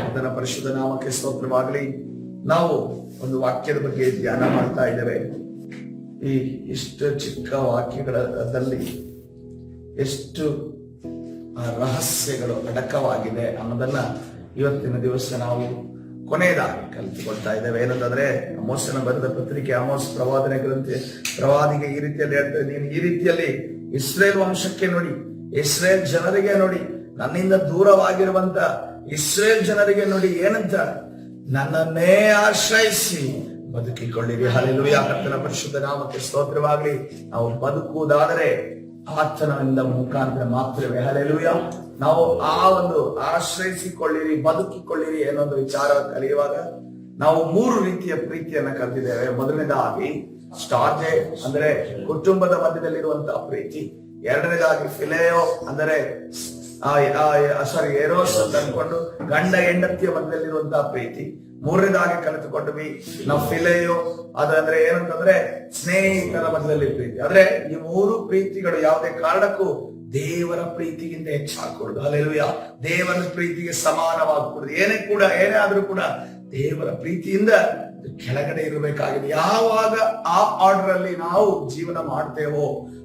ಅದರ ಪರಿಶುದ್ಧ ನಾಮಕ್ಕೆ ಸ್ತೋತ್ರವಾಗಲಿ. ನಾವು ಒಂದು ವಾಕ್ಯದ ಬಗ್ಗೆ ಧ್ಯಾನ ಮಾಡ್ತಾ ಇದ್ದೇವೆ. ಈ ಇಷ್ಟು ಚಿಕ್ಕ ವಾಕ್ಯಗಳಲ್ಲಿ ಎಷ್ಟು ರಹಸ್ಯಗಳು ಅಡಕವಾಗಿದೆ ಅನ್ನೋದನ್ನ ಇವತ್ತಿನ ದಿವಸ ನಾವು ಕೊನೆಯದಾಗಿ ಕಲಿತುಕೊಳ್ತಾ ಇದ್ದೇವೆ. ಏನಂತಂದ್ರೆ ಆಮೋಸನ ಬರೆದ ಪತ್ರಿಕೆ, ಆಮೋಸ್ ಪ್ರವಾದನೆ ಗ್ರಂಥ ಪ್ರವಾದಿಗೆ ಈ ರೀತಿಯಲ್ಲಿ ಹೇಳ್ತಾರೆ, ನೀನು ಈ ರೀತಿಯಲ್ಲಿ ಇಸ್ರೇಲ್ ವಂಶಕ್ಕೆ ನೋಡಿ, ಇಸ್ರೇಲ್ ಜನರಿಗೆ ನೋಡಿ, ನನ್ನಿಂದ ದೂರವಾಗಿರುವಂತ ಇಸ್ರೇಲ್ ಜನರಿಗೆ ನೋಡಿ, ಏನಂತ, ನನ್ನನ್ನೇ ಆಶ್ರಯಿಸಿ ಬದುಕಿಕೊಳ್ಳಿರಿ. ಹಲ್ಲೆಲೂಯಾ. ಕರ್ತನ ಪರಿಶುದ್ಧ ನಾಮಕ್ಕೆ ಸ್ತೋತ್ರವಾಗಲಿ. ನಾವು ಬದುಕುವುದಾದರೆ ಆತನಿಂದ ಮುಖಾಂತರ ಮಾತ್ರವೇ. ಹಲ್ಲೆಲೂಯಾ. ನಾವು ಆ ಒಂದು ಆಶ್ರಯಿಸಿಕೊಳ್ಳಿರಿ, ಬದುಕಿಕೊಳ್ಳಿರಿ ಅನ್ನೋದು ವಿಚಾರ ಕಲಿಯುವಾಗ ನಾವು 3 ರೀತಿಯ ಪ್ರೀತಿಯನ್ನ ಕಲಿತಿದ್ದೇವೆ. ಮೊದಲನೇದಾಗಿ ಸ್ಟಾರ್ಜೆ ಅಂದ್ರೆ ಕುಟುಂಬದ ಮಧ್ಯದಲ್ಲಿರುವಂತಹ ಪ್ರೀತಿ. ಎರಡನೇದಾಗಿ ಫಿಲೇಯೋ ಅಂದರೆ ಎರೋಸ್ ಅಂತ ಅನ್ಕೊಂಡು ಗಂಡ ಹೆಂಡತಿಯ ಮಧ್ಯದಲ್ಲಿರುವಂತಹ ಪ್ರೀತಿ. ಮೂರನೇದಾಗಿ ಕಲಿತುಕೊಂಡ್ವಿ ನಾವು ಫಿಲೇಯೋ, ಅದಂದ್ರೆ ಏನಂತಂದ್ರೆ ಸ್ನೇಹಿತರ ಮಧ್ಯದಲ್ಲಿ ಪ್ರೀತಿ. ಆದ್ರೆ ಈ 3 ಪ್ರೀತಿಗಳು ಯಾವುದೇ ಕಾರಣಕ್ಕೂ ದೇವರ ಪ್ರೀತಿಗಿಂತ ಹೆಚ್ಚಾಗಕೂಡದು. ಹಲ್ಲೆಲೂಯಾ. ದೇವರ ಪ್ರೀತಿಗೆ ಸಮಾನವಾಗಕೂಡದು. ಏನೇ ಆದ್ರೂ ಕೂಡ ದೇವರ ಪ್ರೀತಿಯಿಂದ ಕೆಳಗಡೆ ಇರಬೇಕಾಗಿದೆ. ಯಾವಾಗ ಆ ಆರ್ಡರ್ ಅಲ್ಲಿ ನಾವು ಜೀವನ ಮಾಡ್ತೇವೋ,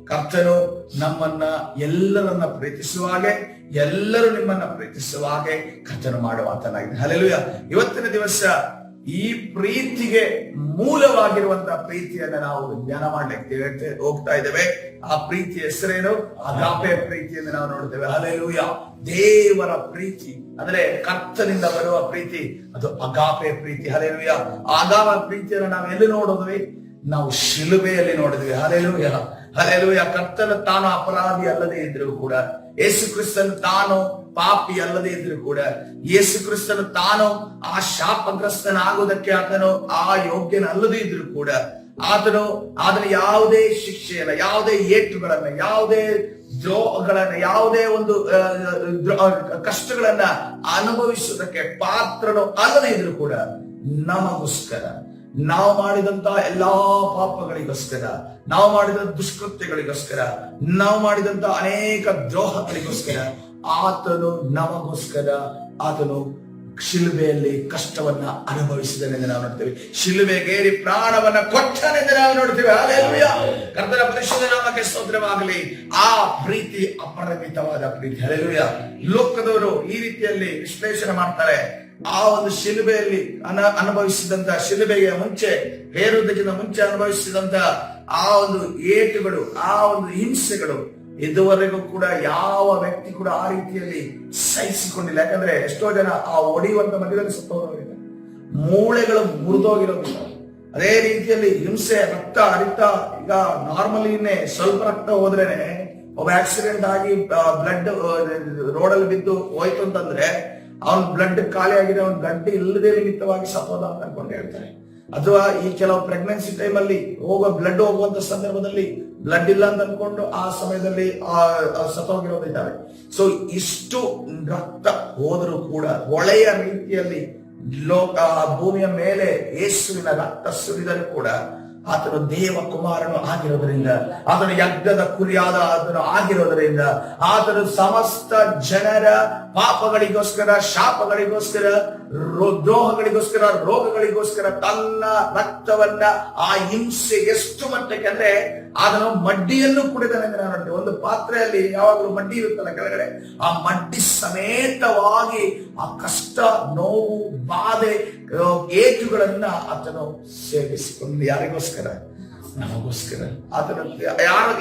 ಕರ್ತನು ನಮ್ಮನ್ನ ಎಲ್ಲರನ್ನ ಪ್ರೀತಿಸುವ ಹಾಗೆ, ಎಲ್ಲರೂ ನಿಮ್ಮನ್ನ ಪ್ರೀತಿಸುವ ಹಾಗೆ ಕರ್ತನು ಮಾಡುವಾತನಾಗಿದೆ. ಹಲ್ಲೆಲೂಯಾ. ಇವತ್ತಿನ ದಿವಸ ಈ ಪ್ರೀತಿಗೆ ಮೂಲವಾಗಿರುವಂತಹ ಪ್ರೀತಿಯನ್ನ ನಾವು ಧ್ಯಾನ ಮಾಡ್ಲಿಕ್ಕೆ ಹೋಗ್ತಾ ಇದ್ದೇವೆ. ಆ ಪ್ರೀತಿ ಹೆಸರೇನು? ಅಗಾಪೆ ಪ್ರೀತಿಯನ್ನು ನಾವು ನೋಡ್ತೇವೆ. ಹಲ್ಲೆಲೂಯಾ. ದೇವರ ಪ್ರೀತಿ ಅಂದ್ರೆ ಕರ್ತನಿಂದ ಬರುವ ಪ್ರೀತಿ, ಅದು ಅಗಾಪೆ ಪ್ರೀತಿ. ಹಲ್ಲೆಲೂಯಾ. ಅಗಾಪ ಪ್ರೀತಿಯನ್ನು ನಾವು ಎಲ್ಲಿ ನೋಡಿದ್ವಿ? ನಾವು ಶಿಲುಬೆಯಲ್ಲಿ ನೋಡಿದ್ವಿ. ಹಲ್ಲೆಲೂಯಾ. ಹಲ್ಲೆಲೂಯಾ. ಕರ್ತನು ತಾನು ಅಪರಾಧಿ ಅಲ್ಲದೆ ಇದ್ರು ಕೂಡ, ಯೇಸು ಕ್ರಿಸ್ತನು ತಾನು ಪಾಪಿ ಅಲ್ಲದೆ ಇದ್ರು ಕೂಡ, ಯೇಸು ಕ್ರಿಸ್ತನು ತಾನು ಆ ಶಾಪಗ್ರಸ್ತನಾಗುವುದಕ್ಕೆ ಆತನು ಆ ಯೋಗ್ಯನಲ್ಲದೆ ಇದ್ರು ಕೂಡ, ಆತನು ಯಾವುದೇ ಶಿಕ್ಷೆಯನ್ನ, ಯಾವುದೇ ಏಟುಗಳನ್ನ, ಯಾವುದೇ ದ್ರೋಹಗಳನ್ನ, ಯಾವುದೇ ಒಂದು ಕಷ್ಟಗಳನ್ನ ಅನುಭವಿಸುವುದಕ್ಕೆ ಪಾತ್ರನು ಅಲ್ಲದೆ ಇದ್ರು ಕೂಡ, ನಮಗೋಸ್ಕರ, ನಾವು ಮಾಡಿದಂತ ಎಲ್ಲಾ ಪಾಪಗಳಿಗೋಸ್ಕರ, ನಾವು ಮಾಡಿದ ದುಷ್ಕೃತ್ಯಗಳಿಗೋಸ್ಕರ, ನಾವು ಮಾಡಿದಂತ ಅನೇಕ ದ್ರೋಹಗಳಿಗೋಸ್ಕರ ಆತನು ನಮಗೋಸ್ಕರ ಆತನು ಶಿಲುಬೆಯಲ್ಲಿ ಕಷ್ಟವನ್ನ ಅನುಭವಿಸಿದನೆಂದು ನಾವು ನೋಡ್ತೇವೆ. ಶಿಲುಬೆಗೇರಿ ಪ್ರಾಣವನ್ನ ಕೊಟ್ಟನೆಂದು ನಾವು ನೋಡ್ತೇವೆ. ಹಲ್ಲೆಲೂಯಾ. ಕರ್ತನ ಪರಿಶುದ್ಧ ನಾಮಕ್ಕೆ ಸ್ತೋತ್ರವಾಗಲಿ. ಆ ಪ್ರೀತಿ ಅಪರಿಮಿತವಾದ ಪ್ರೀತಿ. ಹಲ್ಲೆಲೂಯಾ. ಲೋಕದವರು ಈ ರೀತಿಯಲ್ಲಿ ವಿಶ್ಲೇಷಣೆ ಮಾಡ್ತಾರೆ. ಆ ಒಂದು ಶಿಲುಬೆಯಲ್ಲಿ ಅನುಭವಿಸಿದಂತ, ಶಿಲುಬೆಗೆ ಮುಂಚೆ ಹೇರುವುದಕ್ಕಿಂತ ಮುಂಚೆ ಅನುಭವಿಸಿದಂತ ಆ ಒಂದು ಏಟುಗಳು, ಆ ಒಂದು ಹಿಂಸೆಗಳು ಇದುವರೆಗೂ ಕೂಡ ಯಾವ ವ್ಯಕ್ತಿ ಕೂಡ ಆ ರೀತಿಯಲ್ಲಿ ಸಹಿಸಿಕೊಂಡಿಲ್ಲ. ಯಾಕಂದ್ರೆ ಎಷ್ಟೋ ಜನ ಆ ಒಡೆಯುವಂತ ಮಧ್ಯದಲ್ಲಿ ಸತ್ತೋಗಿದ್ದಾರೆ, ಮೂಳೆಗಳು ಮುರಿದೋಗಿರೋದಿಲ್ಲ. ಅದೇ ರೀತಿಯಲ್ಲಿ ಹಿಂಸೆ, ರಕ್ತ ಹರಿತಾ, ಈಗ ನಾರ್ಮಲಿನೇ ಸ್ವಲ್ಪ ರಕ್ತ ಹೋದ್ರೇನೆ, ಒಬ್ಬ ಆಕ್ಸಿಡೆಂಟ್ ಆಗಿ ಬ್ಲಡ್ ರೋಡಲ್ಲಿ ಬಿದ್ದು ಹೋಯ್ತು ಅಂತಂದ್ರೆ ಅವನ್ ಬ್ಲಡ್ ಖಾಲಿ ಆಗಿದೆ, ಅವನ್ ಗಡ್ಡೆ ಇಲ್ಲದೆ ನಿಮಿತ್ತವಾಗಿ ಸತ್ತೋದ ಅಂತ ಅನ್ಕೊಂಡು ಹೇಳ್ತಾರೆ. ಅಥವಾ ಈ ಕೆಲವು ಪ್ರೆಗ್ನೆನ್ಸಿ ಟೈಮ್ ಅಲ್ಲಿ ಬ್ಲಡ್ ಹೋಗುವಂತ ಸಂದರ್ಭದಲ್ಲಿ ಬ್ಲಡ್ ಇಲ್ಲ ಅಂತ ಅನ್ಕೊಂಡು ಆ ಸಮಯದಲ್ಲಿ ಸತ್ತೋಗಿರೋದಿದ್ದಾವೆ. ಸೊ ಇಷ್ಟು ರಕ್ತ ಹೋದರೂ ಕೂಡ ಒಳ್ಳೆಯ ರೀತಿಯಲ್ಲಿ ಭೂಮಿಯ ಮೇಲೆ ಯೇಸುವಿನ ರಕ್ತ ಸುರಿದರೂ ಕೂಡ ಆತನು ದೇವ ಕುಮಾರನು ಆಗಿರೋದ್ರಿಂದ, ಆತನು ಯಜ್ಞದ ಕುರಿಯಾದ ಆತನು ಆಗಿರೋದ್ರಿಂದ, ಆತನು ಸಮಸ್ತ ಜನರ ಪಾಪಗಳಿಗೋಸ್ಕರ, ಶಾಪಗಳಿಗೋಸ್ಕರ, ದ್ರೋಹಗಳಿಗೋಸ್ಕರ, ರೋಗಗಳಿಗೋಸ್ಕರ ತನ್ನ ರಕ್ತವನ್ನ, ಆ ಹಿಂಸೆ ಎಷ್ಟು ಮಟ್ಟಕ್ಕೆ ಅಂದ್ರೆ ಆತನು ಮಡ್ಡಿಯನ್ನು ಕುಡಿದನೆಂದು ನಾವು ನೋಡ್ತೇವೆ. ಒಂದು ಪಾತ್ರೆಯಲ್ಲಿ ಯಾವಾಗಲೂ ಮಡ್ಡಿ ಇರುತ್ತಲ್ಲ ಕೆಳಗಡೆ, ಆ ಮಡ್ಡಿ ಸಮೇತವಾಗಿ ಆ ಕಷ್ಟ, ನೋವು, ಬಾಧೆ, ಏಟುಗಳನ್ನ ಆತನು ಸೇವಿಸಿಕೊಂಡು ಯಾರಿಗೋಸ್ಕರ? ನಮಗೋಸ್ಕರ. ಆತನು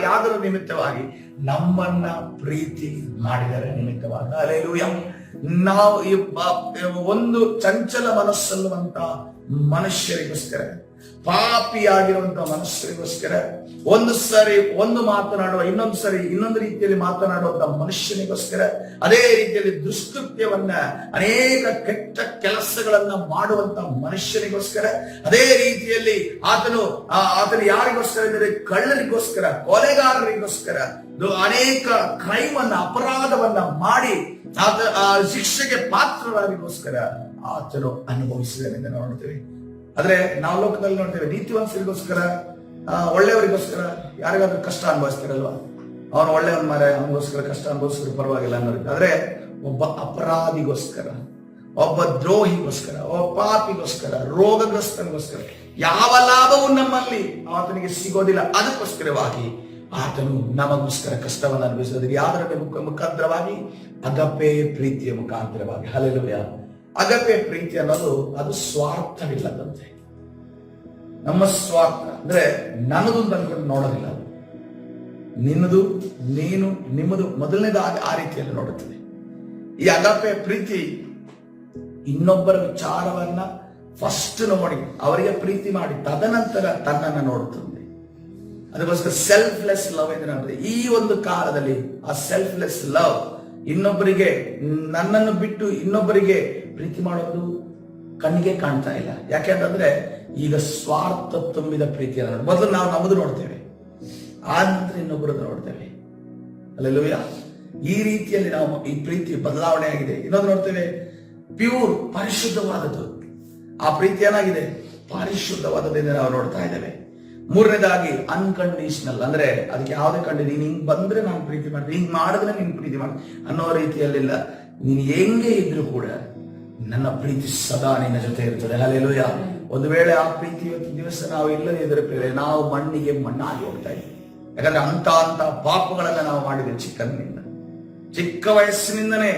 ಯಾದರ ನಿಮಿತ್ತವಾಗಿ ನಮ್ಮನ್ನ ಪ್ರೀತಿ ಮಾಡಿದರೆ ನಿಮಿತ್ತವಾಗಿ. ಹಲ್ಲೆಲೂಯಾ. ನಾವು ಒಂದು ಚಂಚಲ ಮನಸ್ಸಲ್ಲುವಂತ ಮನುಷ್ಯರಿಗೋಸ್ಕರ, ಪಾಪಿಯಾಗಿರುವಂತ ಮನುಷ್ಯರಿಗೋಸ್ಕರ, ಒಂದು ಮಾತನಾಡುವ, ಇನ್ನೊಂದು ರೀತಿಯಲ್ಲಿ ಮಾತನಾಡುವಂತ ಮನುಷ್ಯನಿಗೋಸ್ಕರ, ಅದೇ ರೀತಿಯಲ್ಲಿ ದುಷ್ಕೃತ್ಯವನ್ನ, ಅನೇಕ ಕೆಟ್ಟ ಕೆಲಸಗಳನ್ನ ಮಾಡುವಂತ ಮನುಷ್ಯನಿಗೋಸ್ಕರ, ಅದೇ ರೀತಿಯಲ್ಲಿ ಆತನು ಯಾರಿಗೋಸ್ಕರ ಅಂದರೆ ಕಳ್ಳರಿಗೋಸ್ಕರ, ಕೊಲೆಗಾರರಿಗೋಸ್ಕರ, ಅನೇಕ ಕ್ರೈಮ್ ಅನ್ನ, ಅಪರಾಧವನ್ನ ಮಾಡಿ ಶಿಕ್ಷೆಗೆ ಪಾತ್ರರಾಗಿಗೋಸ್ಕರ ಆತನು ಅನುಭವಿಸಿದನೆಂದು ನಾವು ನೋಡ್ತೇವೆ. ಆದ್ರೆ ನಾವು ಲೋಕದಲ್ಲಿ ನೋಡ್ತೇವೆ, ನೀತಿವಂತರಿಗೋಸ್ಕರ, ಒಳ್ಳೆಯವರಿಗೋಸ್ಕರ ಯಾರಿಗಾದ್ರೂ ಕಷ್ಟ ಅನುಭವಿಸ್ತಾರಲ್ವಾ, ಅವನು ಒಳ್ಳೆಯವನ್ ಮಾರ, ಅವನಿಗೋಸ್ಕರ ಕಷ್ಟ ಅನುಭವಿಸಿದ್ರು ಪರವಾಗಿಲ್ಲ ಅನ್ನೋದು. ಆದ್ರೆ ಒಬ್ಬ ಅಪರಾಧಿಗೋಸ್ಕರ, ಒಬ್ಬ ದ್ರೋಹಿಗೋಸ್ಕರ, ಒಬ್ಬ ಪಾಪಿಗೋಸ್ಕರ, ರೋಗಗ್ರಸ್ತನಿಗೋಸ್ಕರ ಯಾವ ಲಾಭವೂ ನಮ್ಮಲ್ಲಿ ಆತನಿಗೆ ಸಿಗೋದಿಲ್ಲ. ಅದಕ್ಕೋಸ್ಕರವಾಗಿ ಆತನು ನಮಗೋಸ್ಕರ ಕಷ್ಟವನ್ನು ಅನುಭವಿಸಿದ್ರೆ ಯಾದರ ಮುಖಾಂತರವಾಗಿ, ಅಗಪೆ ಪ್ರೀತಿಯ ಮುಖಾಂತರವಾಗಿ. ಹಲ್ಲೆಲೂಯಾ. ಅಗಪೆ ಪ್ರೀತಿ ಅನ್ನೋದು ಅದು ಸ್ವಾರ್ಥವಿಲ್ಲದಂತೆ. ನಮ್ಮ ಸ್ವಾರ್ಥ ಅಂದ್ರೆ ನನ್ನದು ಅಂತ ಅನ್ಕೊಂಡು ನೋಡೋದಿಲ್ಲ. ನಿನ್ನದು, ನೀನು, ನಿಮ್ಮದು ಮೊದಲನೇದಾಗಿ ಆ ರೀತಿಯಲ್ಲಿ ನೋಡುತ್ತದೆ. ಈ ಅಗಪೆ ಪ್ರೀತಿ ಇನ್ನೊಬ್ಬರ ವಿಚಾರವನ್ನ ಫಸ್ಟ್ ನೋಡಿ ಅವರಿಗೆ ಪ್ರೀತಿ ಮಾಡಿ ತದನಂತರ ತನ್ನನ್ನು ನೋಡುತ್ತದೆ. ಅದಕ್ಕೋಸ್ಕರ ಸೆಲ್ಫ್ಲೆಸ್ ಲವ್ ಎಂದು ಈ ಒಂದು ಕಾಲದಲ್ಲಿ ಆ ಸೆಲ್ಫ್ಲೆಸ್ ಲವ್, ಇನ್ನೊಬ್ಬರಿಗೆ, ನನ್ನನ್ನು ಬಿಟ್ಟು ಇನ್ನೊಬ್ಬರಿಗೆ ಪ್ರೀತಿ ಮಾಡೋದು ಕಣ್ಣಿಗೆ ಕಾಣ್ತಾ ಇಲ್ಲ. ಯಾಕೆಂತಂದ್ರೆ ಈಗ ಸ್ವಾರ್ಥ ತುಂಬಿದ ಪ್ರೀತಿಯನ್ನು ನೋಡಿ. ಮೊದಲು ನಾವು ನಮ್ಮದು ನೋಡ್ತೇವೆ, ಆ ನಂತರ ಇನ್ನೊಬ್ಬರದ್ದು ನೋಡ್ತೇವೆ. ಹಲ್ಲೆಲೂಯಾ. ಈ ರೀತಿಯಲ್ಲಿ ನಾವು ಈ ಪ್ರೀತಿ ಬದಲಾವಣೆ ಆಗಿದೆ. ಇನ್ನೊಂದು ನೋಡ್ತೇವೆ, ಪ್ಯೂರ್, ಪರಿಶುದ್ಧವಾದದ್ದು. ಆ ಪ್ರೀತಿ ಏನಾಗಿದೆ? ಪರಿಶುದ್ಧವಾದದಿಂದ ನಾವು ನೋಡ್ತಾ ಇದ್ದೇವೆ. ಮೂರನೇದಾಗಿ ಅನ್ಕಂಡೀಷನಲ್, ಅಂದ್ರೆ ಅದಕ್ಕೆ ಯಾವುದೇ ಕಂಡೀಷನ್, ನೀನ್ ಹಿಂಗ್ ಬಂದ್ರೆ ನಾನು ಪ್ರೀತಿ ಮಾಡ್ತೀನಿ, ಹಿಂಗ್ ಮಾಡಿದ್ರೆ ನೀನ್ ಪ್ರೀತಿ ಮಾಡಿ ಅನ್ನೋ ರೀತಿಯಲ್ಲಿಲ್ಲ. ನೀನ್ ಹೆಂಗೆ ಇದ್ರು ಕೂಡ ನನ್ನ ಪ್ರೀತಿ ಸದಾ ನಿನ್ನ ಜೊತೆ ಇರ್ತದೆ. ಹಲ್ಲೆಲೂಯಾ. ಒಂದು ವೇಳೆ ಆ ಪ್ರೀತಿ ಇವತ್ತು ದಿವಸ ನಾವು ಇಲ್ಲದೇ ಇದ್ರೆ ನಾವು ಮಣ್ಣಿಗೆ ಮಣ್ಣಾಗಿ ಹೋಗ್ತಾ ಇದ್ದೀವಿ. ಯಾಕಂದ್ರೆ ಅಂತ ಪಾಪಗಳನ್ನ ನಾವು ಮಾಡಿದ್ದೇವೆ ಚಿಕ್ಕಂದಿನಿಂದ, ಚಿಕ್ಕ ವಯಸ್ಸಿನಿಂದನೇ.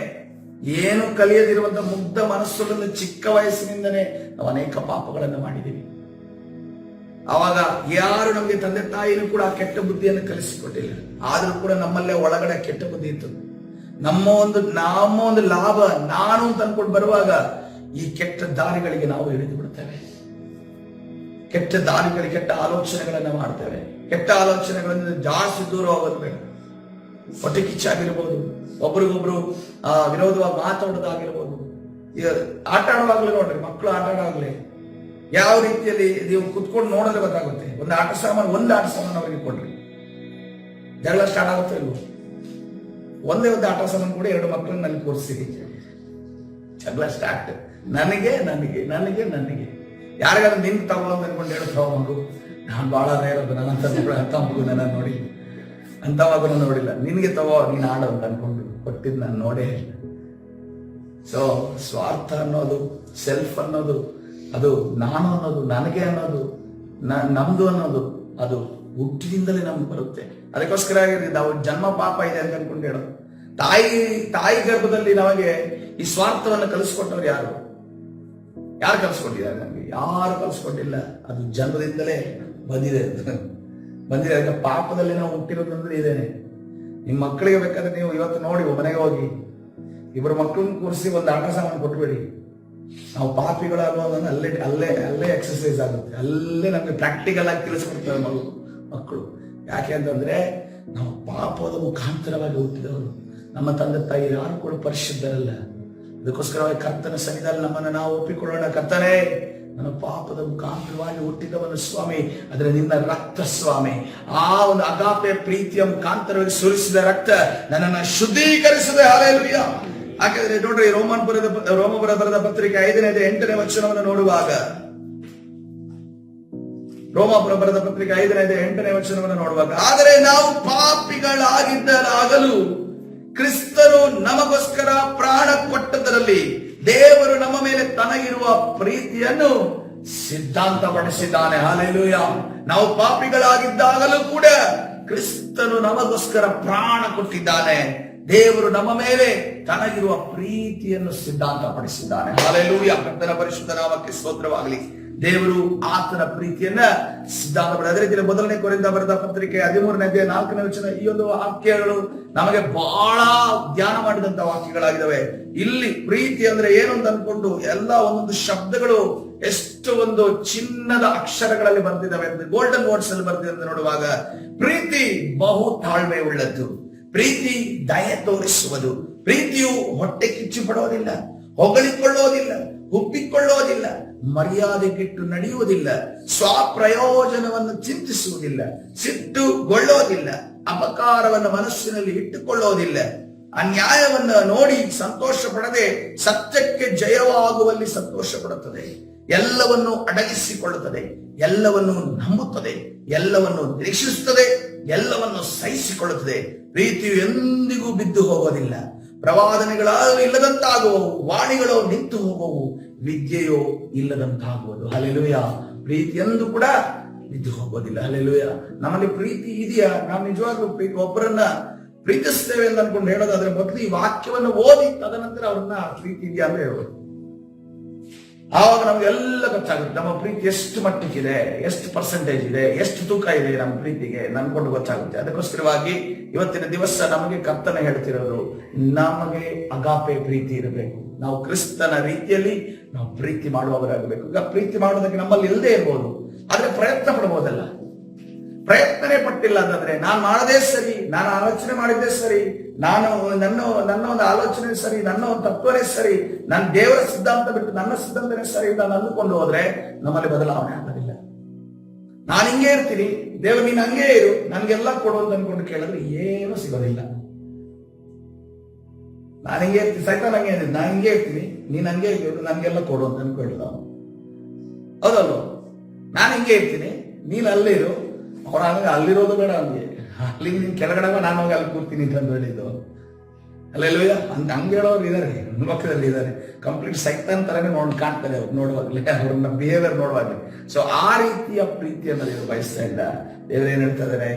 ಏನು ಕಲಿಯದಿರುವಂತ ಮುಗ್ಧ ಮನಸ್ಸುಗಳನ್ನು ಚಿಕ್ಕ ವಯಸ್ಸಿನಿಂದನೇ ನಾವು ಅನೇಕ ಪಾಪಗಳನ್ನು ಮಾಡಿದ್ದೀವಿ. ಆವಾಗ ಯಾರು ನಮಗೆ ತಂದೆ ತಾಯಿನೂ ಕೂಡ ಆ ಕೆಟ್ಟ ಬುದ್ಧಿಯನ್ನು ಕಲಿಸಿಕೊಟ್ಟಿಲ್ಲ. ಆದ್ರೂ ಕೂಡ ನಮ್ಮಲ್ಲೇ ಒಳಗಡೆ ಕೆಟ್ಟ ಬುದ್ಧಿ ಇತ್ತು. ನಮ್ಮ ಒಂದು ಲಾಭ ನಾನು ಅಂತ ಅನ್ಕೊಂಡು ಬರುವಾಗ ಈ ಕೆಟ್ಟ ದಾರಿಗಳಿಗೆ ನಾವು ಇಳಿದು ಬಿಡ್ತೇವೆ. ಕೆಟ್ಟ ದಾರಿಗಳಿಗೆ, ಕೆಟ್ಟ ಆಲೋಚನೆಗಳನ್ನ ಮಾಡ್ತೇವೆ. ಕೆಟ್ಟ ಆಲೋಚನೆಗಳಿಂದ ಜಾಸ್ತಿ ದೂರ ಹೋಗೋದು ಬೇಡ. ಹೊಟ್ಟೆ ಕಿಚ್ಚಾಗಿರ್ಬೋದು, ಒಬ್ರಿಗೊಬ್ರು ವಿರೋಧವಾಗಿ ಮಾತಾಡೋದಾಗಿರ್ಬೋದು. ಈಗ ಆಟ ಆಡುವಾಗ್ಲೇ ನೋಡ್ರಿ, ಮಕ್ಕಳು ಆಟ ಆಡುವಾಗ್ಲೇ ಯಾವ ರೀತಿಯಲ್ಲಿ ನೀವು ಕುತ್ಕೊಂಡು ನೋಡಿದ್ರೆ ಗೊತ್ತಾಗುತ್ತೆ. ಒಂದು ಆಟ ಸಾಮಾನು ಅವರಿಗೆ ಕೊಡ್ರಿ, ಜಗಳ ಸ್ಟಾರ್ಟ್ ಆಗುತ್ತೆ ಇಲ್ವೋ? ಒಂದೇ ಒಂದು ಆಟ ಸಾಮಾನು ಕೂಡ 2 ಮಕ್ಕಳನ್ನ ನಲ್ಲಿ ಕೂರಿಸಿರಿ, ಜಗಳ ಸ್ಟಾರ್ಟ್. ನನಗೆ ಯಾರಿಗಾದ್ರೂ ನಿನ್ ತಗೊಳ್ಳೋದು ಅನ್ಕೊಂಡು ಹೇಳುತ್ತೋ ಮಗು, ನಾನು ಬಹಳ ರೇರದು, ನನ್ನಂತ ಮಗು ನನ್ನ ನೋಡಿ, ಅಂತ ಮಗುನ ನೋಡಿಲ್ಲ. ನಿನ್ಗೆ ತಗೋ, ನೀನು ಆಡೋ ಅಂತ ಅನ್ಕೊಂಡು ಕೊಟ್ಟಿದ್ದು ನಾನು ನೋಡೇ ಇಲ್ಲ. ಸೊ ಸ್ವಾರ್ಥ ಅನ್ನೋದು, ಸೆಲ್ಫ್ ಅನ್ನೋದು, ಅದು ನಾನು ಅನ್ನೋದು, ನನಗೆ ಅನ್ನೋದು, ನಮ್ದು ಅನ್ನೋದು, ಅದು ಹುಟ್ಟಿನಿಂದಲೇ ನಮ್ಗೆ ಬರುತ್ತೆ. ಅದಕ್ಕೋಸ್ಕರ ನಾವು ಜನ್ಮ ಪಾಪ ಇದೆ ಅಂತ ಅನ್ಕೊಂಡು ಹೇಳೋದು. ತಾಯಿ ಗರ್ಭದಲ್ಲಿ ನಮಗೆ ಈ ಸ್ವಾರ್ಥವನ್ನು ಕಲಿಸ್ಕೊಟ್ಟವ್ರು ಯಾರು ಕಲಿಸ್ಕೊಟ್ಟಿದ್ದಾರೆ? ನಮಗೆ ಯಾರು ಕಲಿಸ್ಕೊಟ್ಟಿಲ್ಲ. ಅದು ಜನ್ಮದಿಂದಲೇ ಬಂದಿದೆ. ಅದಕ್ಕೆ ಪಾಪದಲ್ಲಿ ನಾವು ಹುಟ್ಟಿರೋದಂದ್ರೆ ಇದೇನೆ. ನಿಮ್ಮ ಮಕ್ಕಳಿಗೆ ಬೇಕಾದ್ರೆ ನೀವು ಇವತ್ತು ನೋಡಿ, ಮನೆಗೆ ಹೋಗಿ 2 ಮಕ್ಕಳನ್ನ ಕೂರಿಸಿ ಒಂದು ಆಟ ಸಾಮಾನು ಕೊಟ್ಬೇಡಿ. ನಾವು ಪಾಪಿಗಳು ಅನ್ನೋದನ್ನು ಅಲ್ಲೇ ಎಕ್ಸರ್ಸೈಸ್ ಆಗುತ್ತೆ. ಅಲ್ಲೇ ನಮಗೆ ಪ್ರಾಕ್ಟಿಕಲ್ ಆಗಿ ತಿಳಿಸ್ಕೊಡ್ತಾರೆ ಮಕ್ಕಳು. ಯಾಕೆ ಅಂತಂದ್ರೆ ನಾವು ಪಾಪದ ಮುಖಾಂತರವಾಗಿ ಹುಟ್ಟಿದವರು. ನಮ್ಮ ತಂದೆ ತಾಯಿ ಯಾರು ಕೂಡ ಪರಿಶುದ್ಧರಲ್ಲ. ಅದಕ್ಕೋಸ್ಕರವಾಗಿ ಕರ್ತನ ಸನ್ನಿಧಿಯಲ್ಲಿ ನಮ್ಮನ್ನು ನಾವು ಒಪ್ಪಿಕೊಳ್ಳೋಣ. ಕರ್ತನೇ, ನನ್ನ ಪಾಪದ ಮುಖಾಂತರವಾಗಿ ಹುಟ್ಟಿದವನು ಸ್ವಾಮಿ, ಆದರೆ ನಿನ್ನ ರಕ್ತ ಸ್ವಾಮಿ, ಆ ಒಂದು ಅಗಾಪೆ ಪ್ರೀತಿಯ ಮುಖಾಂತರವಾಗಿ ಸುರಿಸಿದ ರಕ್ತ ನನ್ನನ್ನು ಶುದ್ಧೀಕರಿಸಿದೆ. ಹಲ್ಲೆಲೂಯಾ. ಹಾಗಾದ್ರೆ ನೋಡ್ರಿ, ರೋಮಪುರ ಬರೆದ ಪತ್ರಿಕೆ 5ನೇ 8ನೇ ವಚನವನ್ನು ನೋಡುವಾಗ, ರೋಮಾಪುರ ಬರೆದ ಪತ್ರಿಕೆ 5ನೇ 8ನೇ ವಚನವನ್ನು ನೋಡುವಾಗ, ಆದರೆ ನಾವು ಪಾಪಿಗಳಾಗಿದ್ದರಾಗಲೂ ಕ್ರಿಸ್ತನು ನಮಗೋಸ್ಕರ ಪ್ರಾಣ ಕೊಟ್ಟದರಲ್ಲಿ ದೇವರು ನಮ್ಮ ಮೇಲೆ ತನಗಿರುವ ಪ್ರೀತಿಯನ್ನು ಸಿದ್ಧಾಂತಪಡಿಸಿದ್ದಾನೆ. ಹಲ್ಲೆಲೂಯಾ. ನಾವು ಪಾಪಿಗಳಾಗಿದ್ದಾಗಲೂ ಕೂಡ ಕ್ರಿಸ್ತನು ನಮಗೋಸ್ಕರ ಪ್ರಾಣ ಕೊಟ್ಟಿದ್ದಾನೆ. ದೇವರು ನಮ್ಮ ಮೇಲೆ ತನಗಿರುವ ಪ್ರೀತಿಯನ್ನು ಸಿದ್ಧಾಂತಪಡಿಸಿದ್ದಾನೆ. ಹಲ್ಲೆಲೂಯಾ. ಕರ್ತನ ಪರಿಶುದ್ಧ ನಾಮಕ್ಕೆ ಸ್ತೋತ್ರವಾಗಲಿ. ದೇವರು ಆತನ ಪ್ರೀತಿಯನ್ನ ಸಿದ್ಧಾಂತಪಡಿಸಿದ. ಅದೇ ರೀತಿ 1 ಕೊರಿಂಥ ಬರೆದ ಪತ್ರಿಕೆ 13ನೇ 4ನೇ ವಚನ, ಈ ಒಂದು ವಾಕ್ಯಗಳು ನಮಗೆ ಬಹಳ ಧ್ಯಾನ ಮಾಡಿದಂತ ವಾಕ್ಯಗಳಾಗಿದ್ದಾವೆ. ಇಲ್ಲಿ ಪ್ರೀತಿ ಅಂದ್ರೆ ಏನು ಅಂತ ಅನ್ಕೊಂಡು ಎಲ್ಲ ಒಂದೊಂದು ಶಬ್ದಗಳು ಎಷ್ಟು ಒಂದು ಚಿನ್ನದ ಅಕ್ಷರಗಳಲ್ಲಿ ಬರ್ತಿದ್ದಾವೆ ಅಂತ, ಗೋಲ್ಡನ್ ವರ್ಡ್ಸ್ ಅಲ್ಲಿ ಬರ್ತಿದೆ ಅಂತ ನೋಡುವಾಗ, ಪ್ರೀತಿ ಬಹು ತಾಳ್ಮೆ ಉಳ್ಳದ್ದು, ಪ್ರೀತಿ ದಯೆ ತೋರಿಸುವುದು, ಪ್ರೀತಿಯು ಹೊಟ್ಟೆ ಕಿಚ್ಚು ಪಡೋದಿಲ್ಲ, ಹೊಗಳಿಕೊಳ್ಳೋದಿಲ್ಲ, ಒಪ್ಪಿಕೊಳ್ಳೋದಿಲ್ಲ, ಮರ್ಯಾದೆಗೆಟ್ಟು ನಡೆಯುವುದಿಲ್ಲ, ಸ್ವಪ್ರಯೋಜನವನ್ನು ಚಿಂತಿಸುವುದಿಲ್ಲ, ಸಿಟ್ಟುಗೊಳ್ಳೋದಿಲ್ಲ, ಅಪಕಾರವನ್ನು ಮನಸ್ಸಿನಲ್ಲಿ ಇಟ್ಟುಕೊಳ್ಳೋದಿಲ್ಲ, ಅನ್ಯಾಯವನ್ನು ನೋಡಿ ಸಂತೋಷ ಪಡದೆ ಸತ್ಯಕ್ಕೆ ಜಯವಾಗುವಲ್ಲಿ ಸಂತೋಷ ಪಡುತ್ತದೆ, ಎಲ್ಲವನ್ನು ಅಡಗಿಸಿಕೊಳ್ಳುತ್ತದೆ, ಎಲ್ಲವನ್ನು ನಂಬುತ್ತದೆ, ಎಲ್ಲವನ್ನು ನಿರೀಕ್ಷಿಸುತ್ತದೆ, ಎಲ್ಲವನ್ನು ಸಹಿಸಿಕೊಳ್ಳುತ್ತದೆ. ಪ್ರೀತಿಯು ಎಂದಿಗೂ ಬಿದ್ದು ಹೋಗೋದಿಲ್ಲ, ಪ್ರವಾದನೆಗಳಾದರೂ ಇಲ್ಲದಂತಾಗುವವು, ವಾಣಿಗಳು ನಿಂತು ಹೋಗುವವು, ವಿದ್ಯೆಯೋ ಇಲ್ಲದಂತಾಗುವುದು. ಹಲ್ಲೆಲೂಯಾ. ಪ್ರೀತಿ ಎಂದು ಕೂಡ ನಿಂತು ಹೋಗೋದಿಲ್ಲ. ಹಲ್ಲೆಲೂಯಾ. ನಮ್ಮಲ್ಲಿ ಪ್ರೀತಿ ಇದೆಯಾ? ನಾವು ನಿಜವಾಗ್ಲೂ ಒಬ್ಬರನ್ನ ಪ್ರೀತಿಸ್ತೇವೆ ಅಂತ ಅನ್ಕೊಂಡು ಹೇಳೋದಾದ್ರೆ ಮೊದಲು ಈ ವಾಕ್ಯವನ್ನು ಓದಿ ತದನಂತರ ಅವ್ರನ್ನ ಪ್ರೀತಿ ಇದೆಯಾ ಅಂತ ಹೇಳ್ಬೋದು. ಆವಾಗ ನಮ್ಗೆಲ್ಲ ಗೊತ್ತಾಗುತ್ತೆ ನಮ್ಮ ಪ್ರೀತಿ ಎಷ್ಟು ಮಟ್ಟಕ್ಕಿದೆ, ಎಷ್ಟು ಪರ್ಸೆಂಟೇಜ್ ಇದೆ, ಎಷ್ಟು ತೂಕ ಇದೆ ನಮ್ಮ ಪ್ರೀತಿಗೆ ನನ್ಕೊಂಡು ಗೊತ್ತಾಗುತ್ತೆ. ಅದಕ್ಕೋಸ್ಕರವಾಗಿ ಇವತ್ತಿನ ದಿವಸ ನಮಗೆ ಕರ್ತನೆ ಹೇಳ್ತಿರೋದು, ನಮಗೆ ಅಗಾಪೆ ಪ್ರೀತಿ ಇರಬೇಕು. ನಾವು ಕ್ರಿಸ್ತನ ರೀತಿಯಲ್ಲಿ ನಾವು ಪ್ರೀತಿ ಮಾಡುವವರಾಗಬೇಕು. ಈಗ ಪ್ರೀತಿ ಮಾಡೋದಕ್ಕೆ ನಮ್ಮಲ್ಲಿ ಇಲ್ಲದೆ ಇರ್ಬೋದು, ಆದ್ರೆ ಪ್ರಯತ್ನ ಪಡ್ಬೋದಲ್ಲ. ಪ್ರಯತ್ನನೇ ಪಟ್ಟಿಲ್ಲ ಅಂತಂದ್ರೆ ನಾನು ಮಾಡದೇ ಸರಿ, ನಾನು ಆಲೋಚನೆ ಮಾಡಿದ್ದೆ ಸರಿ, ನಾನು ನನ್ನ ಒಂದು ಆಲೋಚನೆ ಸರಿ, ನನ್ನ ಒಂದು ತತ್ವನೇ ಸರಿ, ನನ್ನ ದೇವರ ಸಿದ್ಧಾಂತ ಬಿಟ್ಟು ನನ್ನ ಸಿದ್ಧಾಂತನೇ ಸರಿ ನಾನು ಅಂದುಕೊಂಡು ಹೋದ್ರೆ ನಮ್ಮಲ್ಲಿ ಬದಲಾವಣೆ ಆಗೋದಿಲ್ಲ. ನಾನು ಹಿಂಗೆ ಇರ್ತೀನಿ, ದೇವರು ನೀನು ಹಂಗೆ ಇರು, ನನ್ಗೆಲ್ಲ ಕೊಡು ಅಂತ ಅನ್ಕೊಂಡು ಕೇಳಿದ್ರೆ ಏನೂ ಸಿಗೋದಿಲ್ಲ. ನಾನು ಹಿಂಗೆ ಇರ್ತೀನಿ, ಸೈತಾನ ಹಂಗೆ ಇದ್ದೀನಿ, ನಾನು ಹಿಂಗೆ ಇರ್ತೀನಿ, ನೀನ್ ಹಂಗೆ ಇರು, ನನ್ಗೆಲ್ಲ ಕೊಡು ಅಂತ ಅನ್ಕೊಳ್ಳ. ಹೌದಲ್ವ? ನಾನು ಹಿಂಗೆ ಇರ್ತೀನಿ, ನೀನ್ ಅಲ್ಲಿರು, ಅವ್ರ ಹಂಗೆ ಅಲ್ಲಿರೋದು ಬೇಡ, ಹಂಗೆ ಅಲ್ಲಿ ನಿನ್ ಕೆಳಗಡೆ ನಾನು ಹೋಗಿ ಅಲ್ಲಿ ಕೂರ್ತೀನಿ ಅಂತ ಹೇಳಿದ್ದು. ಅಲ್ಲೆಲ್ಲೂಯ. ಹಂಗೆ ಹೇಳೋರು ಇದಾರೆ, ಲೋಕದಲ್ಲಿ ಇದ್ದಾರೆ. ಕಂಪ್ಲೀಟ್ ಸೈತಾನ್ ತರನೇ ಕಾಣ್ತಾರೆ ಅವ್ರು ನೋಡುವಾಗ್ಲೇ, ಅವ್ರನ್ನ ಬಿಹೇವಿಯರ್ ನೋಡುವಾಗ್ಲೇ. ಸೊ ಆ ರೀತಿಯ ಪ್ರೀತಿಯನ್ನು ದೇವರು ಬಯಸ್ತಾ ಇಲ್ಲ. ದೇವರು ಏನ್ ಹೇಳ್ತಾ ಇದ್ದಾರೆ,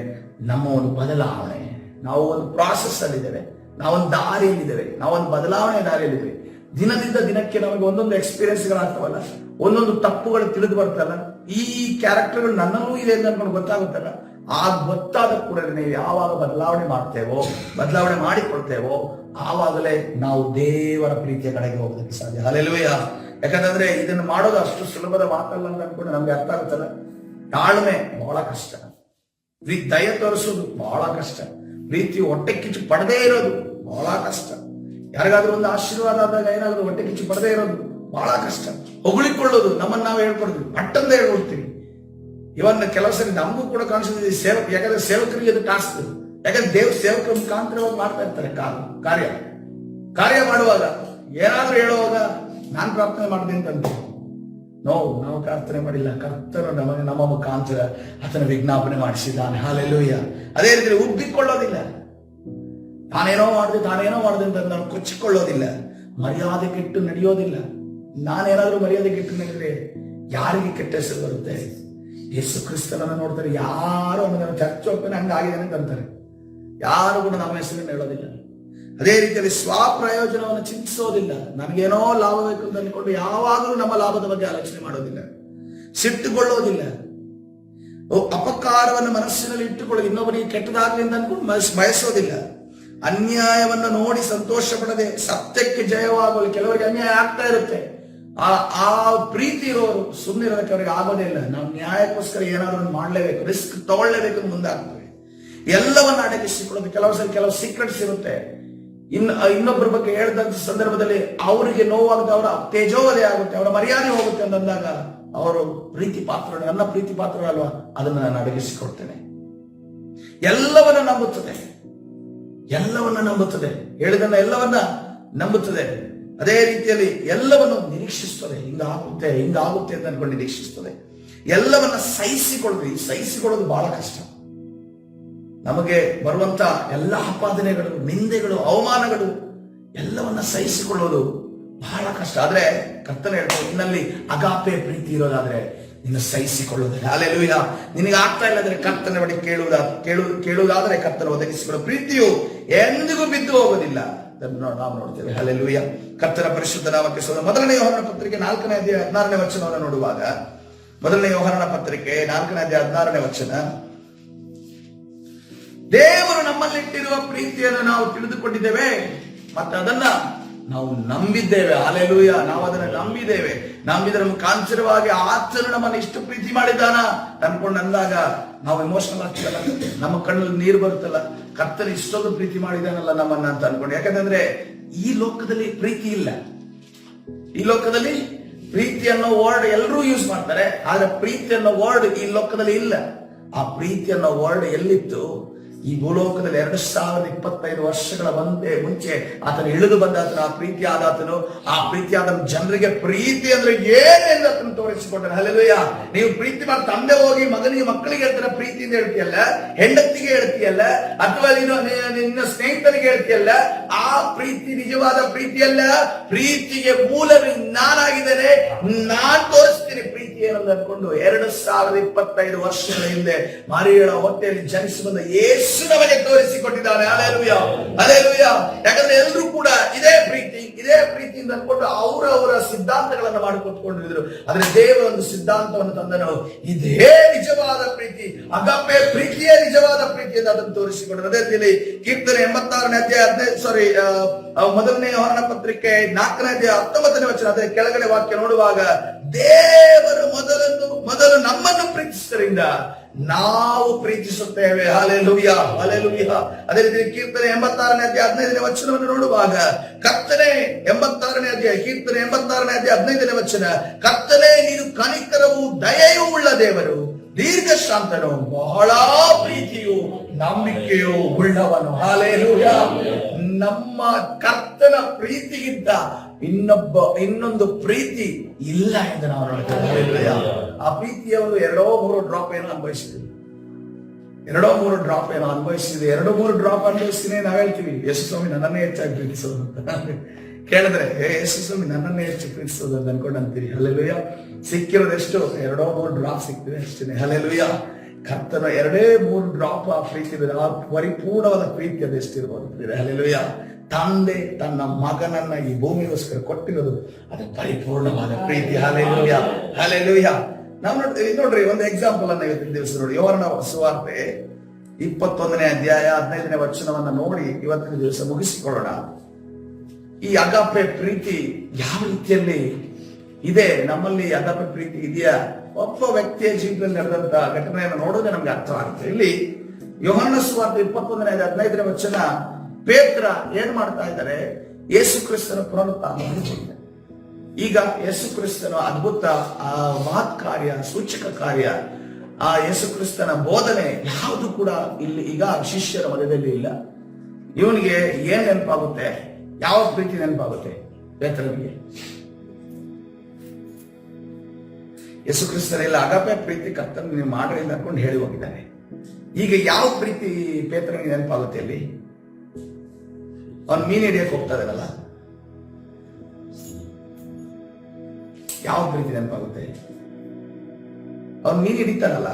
ನಮ್ಮ ಒಂದು ಬದಲಾವಣೆ, ನಾವು ಒಂದು ಪ್ರಾಸೆಸ್ ಅಲ್ಲಿದ್ದೇವೆ, ನಾವೊಂದು ದಾರಿಯಲ್ಲಿದ್ದೇವೆ, ನಾವೊಂದು ಬದಲಾವಣೆ ದಾರಿಯಲ್ಲಿದ್ದೇವೆ. ದಿನದಿಂದ ದಿನಕ್ಕೆ ನಮಗೆ ಒಂದೊಂದು ಎಕ್ಸ್ಪೀರಿಯನ್ಸ್ಗಳಾಗ್ತಾವಲ್ಲ, ಒಂದೊಂದು ತಪ್ಪುಗಳು ತಿಳಿದು ಬರ್ತಲ್ಲ, ಈ ಕ್ಯಾರೆಕ್ಟರ್ಗಳು ನನ್ನಲ್ಲೂ ಇದೆ ಅಂತ ಅನ್ಕೊಂಡು ಗೊತ್ತಾಗುತ್ತಲ್ಲ. ಆ ಗೊತ್ತಾದ ಕೂಡ ನೀವು ಯಾವಾಗ ಬದಲಾವಣೆ ಮಾಡ್ತೇವೋ, ಬದಲಾವಣೆ ಮಾಡಿಕೊಳ್ತೇವೋ, ಆವಾಗಲೇ ನಾವು ದೇವರ ಪ್ರೀತಿಯ ಕಡೆಗೆ ಹೋಗೋದಕ್ಕೆ ಸಾಧ್ಯ. ಹಲ್ಲೆಲೂಯಾ. ಯಾಕಂತಂದ್ರೆ ಇದನ್ನು ಮಾಡೋದು ಅಷ್ಟು ಸುಲಭದ ಮಾತಲ್ಲ ಅಂತ ಅನ್ಕೊಂಡು ನಮ್ಗೆ ಅರ್ಥ ಆಗುತ್ತಲ್ಲ. ತಾಳ್ಮೆ ಬಹಳ ಕಷ್ಟ, ದಯ ತೋರಿಸೋದು ಬಹಳ ಕಷ್ಟ, ಪ್ರೀತಿ ಹೊಟ್ಟೆ ಕಿಚ್ಚು ಪಡದೇ ಇರೋದು ಬಹಳ ಕಷ್ಟ, ಯಾರಿಗಾದ್ರೂ ಒಂದು ಆಶೀರ್ವಾದ ಆದಾಗ ಏನಾದ್ರು ಹೊಟ್ಟೆ ಕಿಚ್ಚು ಪಡದೇ ಇರೋದು ಬಹಳ ಕಷ್ಟ, ಹೊಗಳಿಕೊಳ್ಳೋದು ನಮ್ಮನ್ನ ನಾವು ಹೇಳ್ಕೊಡ್ತೀವಿ, ಪಟ್ಟಂದ ಹೇಳ್ಕೊಡ್ತೀವಿ. ಇವನ್ನ ಕೆಲವು ಸರಿ ನಮಗೂ ಕೂಡ ಕಾಣಿಸುತ್ತೆ ಯಾಕಂದ್ರೆ ಸೇವಕರಿಗೆ ಅದು ಟಾಸ್ಕ್. ಯಾಕಂದ್ರೆ ದೇವ್ರ ಸೇವಕರ ಮುಖಾಂತರವಾಗಿ ಮಾಡ್ತಾ ಇರ್ತಾರೆ ಕಾರ್ಯ ಮಾಡುವಾಗ ಏನಾದ್ರೂ ಹೇಳುವಾಗ ನಾನ್ ಪ್ರಾರ್ಥನೆ ಮಾಡ್ತೀನಿ ಅಂತ ನಾವು ಪ್ರಾರ್ಥನೆ ಮಾಡಿಲ್ಲ, ಕರ್ತನು ನಮ್ಮ ಮುಖಾಂತರ ಆತನ ವಿಜ್ಞಾಪನೆ ಮಾಡಿಸಿದ್ದಾನೆ. ಹಲ್ಲೆಲೂಯಾ. ಅದೇ ರೀತಿ ಉಬ್ಬಿಕೊಳ್ಳೋದಿಲ್ಲ, ತಾನೇನೋ ಮಾಡಿದೆ ಅಂತ ನಾನು ಕೊಚ್ಚಿಕೊಳ್ಳೋದಿಲ್ಲ, ಮರ್ಯಾದೆ ಕೆಟ್ಟು ನಡೆಯೋದಿಲ್ಲ. ನಾನೇನಾದ್ರೂ ಮರ್ಯಾದೆ ಕೆಟ್ಟು ನಡೆದ್ರೆ ಯಾರಿಗೆ ಕೆಟ್ಟ ಹೆಸರು ಬರುತ್ತೆ? ಯೇಸು ಕ್ರಿಸ್ತನನ್ನು ನೋಡ್ತಾರೆ, ಯಾರು ಅವನ ಚರ್ಚ್ ಹೋಗ್ತಾನೆ ಹಂಗಾಗಿದ್ದಾನೆ ಅಂತ ಅಂತಾರೆ, ಯಾರು ಕೂಡ ನಮ್ಮ ಹೆಸರನ್ನು ಹೇಳೋದಿಲ್ಲ. ಅದೇ ರೀತಿಯಲ್ಲಿ ಸ್ವಪ್ರಯೋಜನವನ್ನು ಚಿಂತಿಸೋದಿಲ್ಲ, ನನಗೇನೋ ಲಾಭ ಬೇಕು ಅಂತ ಅಂದ್ಕೊಂಡು ಯಾವಾಗಲೂ ನಮ್ಮ ಲಾಭದ ಬಗ್ಗೆ ಆಲೋಚನೆ ಮಾಡೋದಿಲ್ಲ, ಸಿಟ್ಟುಕೊಳ್ಳೋದಿಲ್ಲ, ಅಪಕಾರವನ್ನು ಮನಸ್ಸಿನಲ್ಲಿ ಇಟ್ಟುಕೊಳ್ಳೋದು, ಇನ್ನೊಬ್ಬರಿಗೆ ಕೆಟ್ಟದಾಗಲಿ ಅಂತ ಅನ್ಕೊಂಡು ಬಯಸೋದಿಲ್ಲ, ಅನ್ಯಾಯವನ್ನು ನೋಡಿ ಸಂತೋಷ ಪಡದೆ ಸತ್ಯಕ್ಕೆ ಜಯವಾಗಲು. ಕೆಲವರಿಗೆ ಅನ್ಯಾಯ ಆಗ್ತಾ ಇರುತ್ತೆ, ಆ ಪ್ರೀತಿ ಇರೋರು ಸುಮ್ಮನೆ ಇರೋದಕ್ಕೆ ಅವರಿಗೆ ಆಗೋದೇ ಇಲ್ಲ. ನಾವು ನ್ಯಾಯಕ್ಕೋಸ್ಕರ ಏನಾದ್ರು ಮಾಡಲೇಬೇಕು, ರಿಸ್ಕ್ ತಗೊಳ್ಳೇಬೇಕು ಮುಂದಾಗ್ತದೆ. ಎಲ್ಲವನ್ನ ಅಡಗಿಸಿಕೊಳ್ಳೋದು. ಕೆಲವು ಸೀಕ್ರೆಟ್ಸ್ ಇರುತ್ತೆ, ಇನ್ನೊಬ್ಬರ ಬಗ್ಗೆ ಹೇಳಿದಂತ ಸಂದರ್ಭದಲ್ಲಿ ಅವರಿಗೆ ನೋವಾಗುತ್ತೆ, ಅವರ ತೇಜೋವಧೆ ಆಗುತ್ತೆ, ಅವರ ಮರ್ಯಾದೆ ಹೋಗುತ್ತೆ ಅಂತಂದಾಗ ಅವರು ಪ್ರೀತಿ ಪಾತ್ರ, ನನ್ನ ಪ್ರೀತಿ ಪಾತ್ರ ಅಲ್ವಾ, ಅದನ್ನ ನಾನು ಅಡಗಿಸಿಕೊಡ್ತೇನೆ. ಎಲ್ಲವನ್ನ ನಂಬುತ್ತದೆ, ಹೇಳಿದನ್ನ ಎಲ್ಲವನ್ನ ನಂಬುತ್ತದೆ. ಅದೇ ರೀತಿಯಲ್ಲಿ ಎಲ್ಲವನ್ನು ನಿರೀಕ್ಷಿಸ್ತದೆ, ಹಿಂಗಾಗುತ್ತೆ ಅಂತ ಅನ್ಕೊಂಡು ನಿರೀಕ್ಷಿಸ್ತದೆ. ಎಲ್ಲವನ್ನ ಸಹಿಸಿಕೊಳ್ಳೋದು ಬಹಳ ಕಷ್ಟ. ನಮಗೆ ಬರುವಂತ ಎಲ್ಲ ಆಪಾದನೆಗಳು, ನಿಂದೆಗಳು, ಅವಮಾನಗಳು ಎಲ್ಲವನ್ನ ಸಹಿಸಿಕೊಳ್ಳೋದು ಬಹಳ ಕಷ್ಟ. ಆದ್ರೆ ಕರ್ತನೆ ಹೇಳ್ತಾರೆ, ನಿನ್ನಲ್ಲಿ ಅಗಾಪೆ ಪ್ರೀತಿ ಇರೋದಾದ್ರೆ ನಿನ್ನ ಸಹಿಸಿಕೊಳ್ಳೋದಿಲ್ಲ. ಹಲ್ಲೆಲೂಯಾ. ನಿನಗೆ ಆಗ್ತಾ ಇಲ್ಲದ್ರೆ ಕರ್ತನ ಬಳಿ ಕೇಳುವುದಾದ್ರೆ ಕರ್ತನ ಒದಗಿಸಿಕೊಳ್ಳೋ ಪ್ರೀತಿಯು ಎಂದಿಗೂ ಬಿದ್ದು ಹೋಗೋದಿಲ್ಲ. ನಾವು ನೋಡ್ತೇವೆ. ಹಲ್ಲೆಲೂಯಾ. ಕರ್ತನ ಪರಿಶುದ್ಧ ನಾಮಕ್ಕೆ ಸ್ತೋತ್ರ. ಮೊದಲನೇ ಯೋಹಾನನ ಪತ್ರಿಕೆ 4ನೇ ಅಧ್ಯಾಯ 16ನೇ ವಚನವನ್ನು ನೋಡುವಾಗ, ಮೊದಲನೇ ಯೋಹಾನನ ಪತ್ರಿಕೆ 4ನೇ ಅಧ್ಯಾಯ 16ನೇ ವಚನ, ದೇವರು ನಮ್ಮಲ್ಲಿಟ್ಟಿರುವ ಪ್ರೀತಿಯನ್ನು ನಾವು ತಿಳಿದುಕೊಂಡಿದ್ದೇವೆ ಮತ್ತೆ ಅದನ್ನ ನಾವು ನಂಬಿದ್ದೇವೆ. ಹಲ್ಲೆಲೂಯಾ. ನಾವು ಅದನ್ನ ನಂಬಿದರ ಮುಖಾಂತರವಾಗಿ ಆತನು ನಮ್ಮನ್ನು ಇಷ್ಟು ಪ್ರೀತಿ ಮಾಡಿದ್ದಾನ ಅನ್ಕೊಂಡು ಅಂದಾಗ ನಾವು ಎಮೋಷನಲ್ ಆಗ್ತದಲ್ಲ, ನಮ್ಮ ಕಣ್ಣಲ್ಲಿ ನೀರು ಬರುತ್ತಲ್ಲ, ಕರ್ತನ ಇಷ್ಟೊಂದು ಪ್ರೀತಿ ಮಾಡಿದಾನಲ್ಲ ನಮ್ಮನ್ನ ಅಂತ ಅನ್ಕೊಂಡು. ಯಾಕಂದ್ರೆ ಈ ಲೋಕದಲ್ಲಿ ಪ್ರೀತಿ ಇಲ್ಲ. ಈ ಲೋಕದಲ್ಲಿ ಪ್ರೀತಿ ಅನ್ನೋ ವರ್ಡ್ ಎಲ್ಲರೂ ಯೂಸ್ ಮಾಡ್ತಾರೆ, ಆದ್ರೆ ಪ್ರೀತಿ ಅನ್ನೋ ವರ್ಡ್ ಈ ಲೋಕದಲ್ಲಿ ಇಲ್ಲ. ಆ ಪ್ರೀತಿ ಅನ್ನೋ ವರ್ಡ್ ಎಲ್ಲಿತ್ತು? ಈ ಭೂಲೋಕದಲ್ಲಿ 2025 ವರ್ಷಗಳ ಮುಂಚೆ ಆತನು ಇಳಿದು ಬಂದ ಆತನು ಆ ಪ್ರೀತಿಯಾದ ಜನರಿಗೆ ಪ್ರೀತಿ ಅಂದ್ರೆ ಏನೆಂದು ಆತನು ತೋರಿಸಿಕೊಟ್ಟನು. ಹಲ್ಲೆಲೂಯಾ. ನೀವು ಪ್ರೀತಿ ಮಾಡಿ ತಂದೆ ಹೋಗಿ ಮಕ್ಕಳಿಗೆ ಹೇಳ್ತಾರ ಪ್ರೀತಿಯಿಂದ ಹೇಳ್ತೀಯಲ್ಲ, ಹೆಂಡತಿಗೆ ಹೇಳ್ತೀಯಲ್ಲ, ಅಥವಾ ನಿನ್ನ ಸ್ನೇಹಿತರಿಗೆ ಹೇಳ್ತೀಯಲ್ಲ, ಆ ಪ್ರೀತಿ ನಿಜವಾದ ಪ್ರೀತಿಯಲ್ಲ. ಪ್ರೀತಿಗೆ ಮೂಲವೇ ನಾನಾಗಿದ್ದೇನೆ, ನಾನ್ ತೋರಿಸ್ತೀನಿ ಪ್ರೀತಿ ಏನಂತ ಅನ್ಕೊಂಡು 2025 ವರ್ಷಗಳ ಹಿಂದೆ ಮರಿಯಳ ಹೊಟ್ಟೆಯಲ್ಲಿ ಜನಿಸಿ ಬಂದ ಯೇಸು ನಮಗೆ ತೋರಿಸಿಕೊಟ್ಟಿದ್ದಾನೆ. Hallelujah, hallelujah. ಯಾಕಂದ್ರೆ ಎಲ್ಲರೂ ಕೂಡ ಇದೇ ಪ್ರೀತಿಯಿಂದ ಅನ್ಕೊಂಡು ಅವರವರ ಸಿದ್ಧಾಂತಗಳನ್ನ ಮಾಡಿಕೊಟ್ಕೊಂಡಿದ್ರು. ಆದ್ರೆ ದೇವರ ಒಂದು ಸಿದ್ಧಾಂತವನ್ನು ತಂದನು, ಇದೇ ನಿಜವಾದ ಪ್ರೀತಿ, ಅಗಾಪೆ ಪ್ರೀತಿಯೇ ನಿಜವಾದ ಪ್ರೀತಿ ಅಂತ ಅದನ್ನು ತೋರಿಸಿಕೊಂಡರು. ಅದೇ ರೀತಿಯಲ್ಲಿ ಕೀರ್ತನೆ 86ನೇ ಅಧ್ಯಾಯ ಮೊದಲನೇ ಯೋಹಾನ ಪತ್ರಿಕೆ 4ನೇ ಅಧ್ಯಾಯ 19ನೇ ವಚನ, ಅದೇ ಕೆಳಗಡೆ ವಾಕ್ಯ ನೋಡುವಾಗ, ದೇವರು ಮೊದಲು ನಮ್ಮನ್ನು ಪ್ರೀತಿಸಿದ್ದರಿಂದ ನಾವು ಪ್ರೀತಿಸುತ್ತೇವೆ. Hallelujah, hallelujah. ಅದೇ ರೀತಿ ಕೀರ್ತನೆ 86ನೇ ಅಧ್ಯಾಯ 15ನೇ ವಚನವನ್ನು ನೋಡುವಾಗ, ಕರ್ತನೇ 86ನೇ ಅಧ್ಯಾಯ ಕೀರ್ತನೆ 86ನೇ ಅಧ್ಯಾಯ 15ನೇ ವಚನ, ಕರ್ತನೇ ನೀನು ಕನಿಕರವೂ ದಯೆಯೂ ಉಳ್ಳ ದೇವರು, ದೀರ್ಘ ಶಾಂತನು, ಬಹಳ ಪ್ರೀತಿಯು ನಂಬಿಕೆಯು ಉಳ್ಳವನು. ಹಲ್ಲೆಲೂಯಾ. ನಮ್ಮ ಕರ್ತನ ಪ್ರೀತಿಗಿಂತ ಇನ್ನೊಂದು ಪ್ರೀತಿ ಇಲ್ಲ ಎಂದು ನಾವು ನೋಡ್ತೇವೆ. ಆ ಪ್ರೀತಿಯವರು 2-3 ಡ್ರಾಪ್ ಏನೋ ಅನುಭವಿಸಿದ್ವಿ, 2-3 ಡ್ರಾಪ್ ಏನೋ ಅನುಭವಿಸಿದ್ವಿ. 2-3 ಡ್ರಾಪ್ ಅನುಭವಿಸ್ತೀನಿ ನಾವ್ ಹೇಳ್ತೀವಿ, ಯೇಸು ಸ್ವಾಮಿ ನನ್ನನ್ನೇ ಹೆಚ್ಚಾಗಿ ಪ್ರೀತಿಸೋದು ಅಂತ ಕೇಳಿದ್ರೆ, ಯೇಸು ಸ್ವಾಮಿ ನನ್ನನ್ನೇ ಹೆಚ್ಚು ಪ್ರೀತಿಸೋದು ಅಂತ ಅನ್ಕೊಂಡು ಅಂತೀರಿ. ಹಲ್ಲೆಲೂಯಾ. ಸಿಕ್ಕಿರೋದೆಷ್ಟು? 2-3 ಡ್ರಾಪ್ ಸಿಗ್ತಿದೆ ಅಷ್ಟೇ. ಹಲ್ಲೆಲೂಯಾ. ಕರ್ತನ 2-3 ಡ್ರಾಪ್ ಆ ಪ್ರೀತಿ, ಆ ಪರಿಪೂರ್ಣವಾದ ಪ್ರೀತಿ ಅದೆಷ್ಟಿರ್ಬೋದು. ಹಲ್ಲೆಲೂಯಾ. ತಂದೆ ತನ್ನ ಮಗನನ್ನ ಈ ಭೂಮಿಗೋಸ್ಕರ ಕೊಟ್ಟಿರೋದು ಅದು ಪರಿಪೂರ್ಣವಾದ ಪ್ರೀತಿ. Hallelujah, hallelujah. ನಾವು ನೋಡ್ರಿ ಒಂದು ಎಕ್ಸಾಂಪಲ್ ಅನ್ನ ಇವತ್ತಿನ ದಿವಸ ನೋಡಿ. ಯೋಹಾನನ ಸುವಾರ್ತೆ 21ನೇ ಅಧ್ಯಾಯ 15ನೇ ವಚನವನ್ನ ನೋಡಿ ಇವತ್ತಿನ ದಿವಸ ಮುಗಿಸಿಕೊಳ್ಳೋಣ. ಈ ಅಗಾಪೆ ಪ್ರೀತಿ ಯಾವ ರೀತಿಯಲ್ಲಿ ಇದೆ, ನಮ್ಮಲ್ಲಿ ಅಗಾಪೆ ಪ್ರೀತಿ ಇದೆಯಾ? ಒಬ್ಬ ವ್ಯಕ್ತಿಯ ಜೀವನದಲ್ಲಿ ನಡೆದಂತ ಘಟನೆಯನ್ನು ನೋಡಿದ್ರೆ ನಮ್ಗೆ ಅರ್ಥವಾಗುತ್ತೆ. ಇಲ್ಲಿ ಯೋಹಾನನ ಸುವಾರ್ತೆ 21ನೇ ಅಧ್ಯಾಯ 15ನೇ ವಚನ, ಪೇತ್ರ ಏನ್ ಮಾಡ್ತಾ ಇದ್ದಾರೆ? ಯೇಸು ಕ್ರಿಸ್ತನ ಪುನರುತ್ಥಾನ. ಈಗ ಯೇಸು ಕ್ರಿಸ್ತನ ಅದ್ಭುತ ಮಹತ್ ಕಾರ್ಯ, ಸೂಚಕ ಕಾರ್ಯ, ಆ ಯೇಸು ಕ್ರಿಸ್ತನ ಬೋಧನೆ ಯಾವುದು ಕೂಡ ಇಲ್ಲಿ ಈಗ ಶಿಷ್ಯರ ಮಧ್ಯದಲ್ಲಿ ಇಲ್ಲ. ಇವನಿಗೆ ಏನ್ ನೆನಪಾಗುತ್ತೆ? ಯಾವ ಪ್ರೀತಿ ನೆನಪಾಗುತ್ತೆ ಪೇತ್ರನಿಗೆ? ಯೇಸು ಕ್ರಿಸ್ತನೆಲ್ಲ ಅಗಾಪೆ ಪ್ರೀತಿ ಕರ್ತನ ನೀವು ಮಾಡ್ರಿ ಅಂತ ಅನ್ಕೊಂಡು ಹೇಳಿ ಹೋಗಿದ್ದಾನೆ. ಈಗ ಯಾವ ಪ್ರೀತಿ ಪೇತ್ರನಿಗೆ ನೆನಪಾಗುತ್ತೆ? ಅಲ್ಲಿ ಅವನು ಮೀನು ಹಿಡಿಯಕ್ಕೆ ಹೋಗ್ತಾ ಇದ್ದಾನಲ್ಲ, ಯಾವ ಪ್ರೀತಿ ನೆನಪಾಗುತ್ತೆ? ಅವನು ಮೀನು ಹಿಡಿತಾನಲ್ಲ,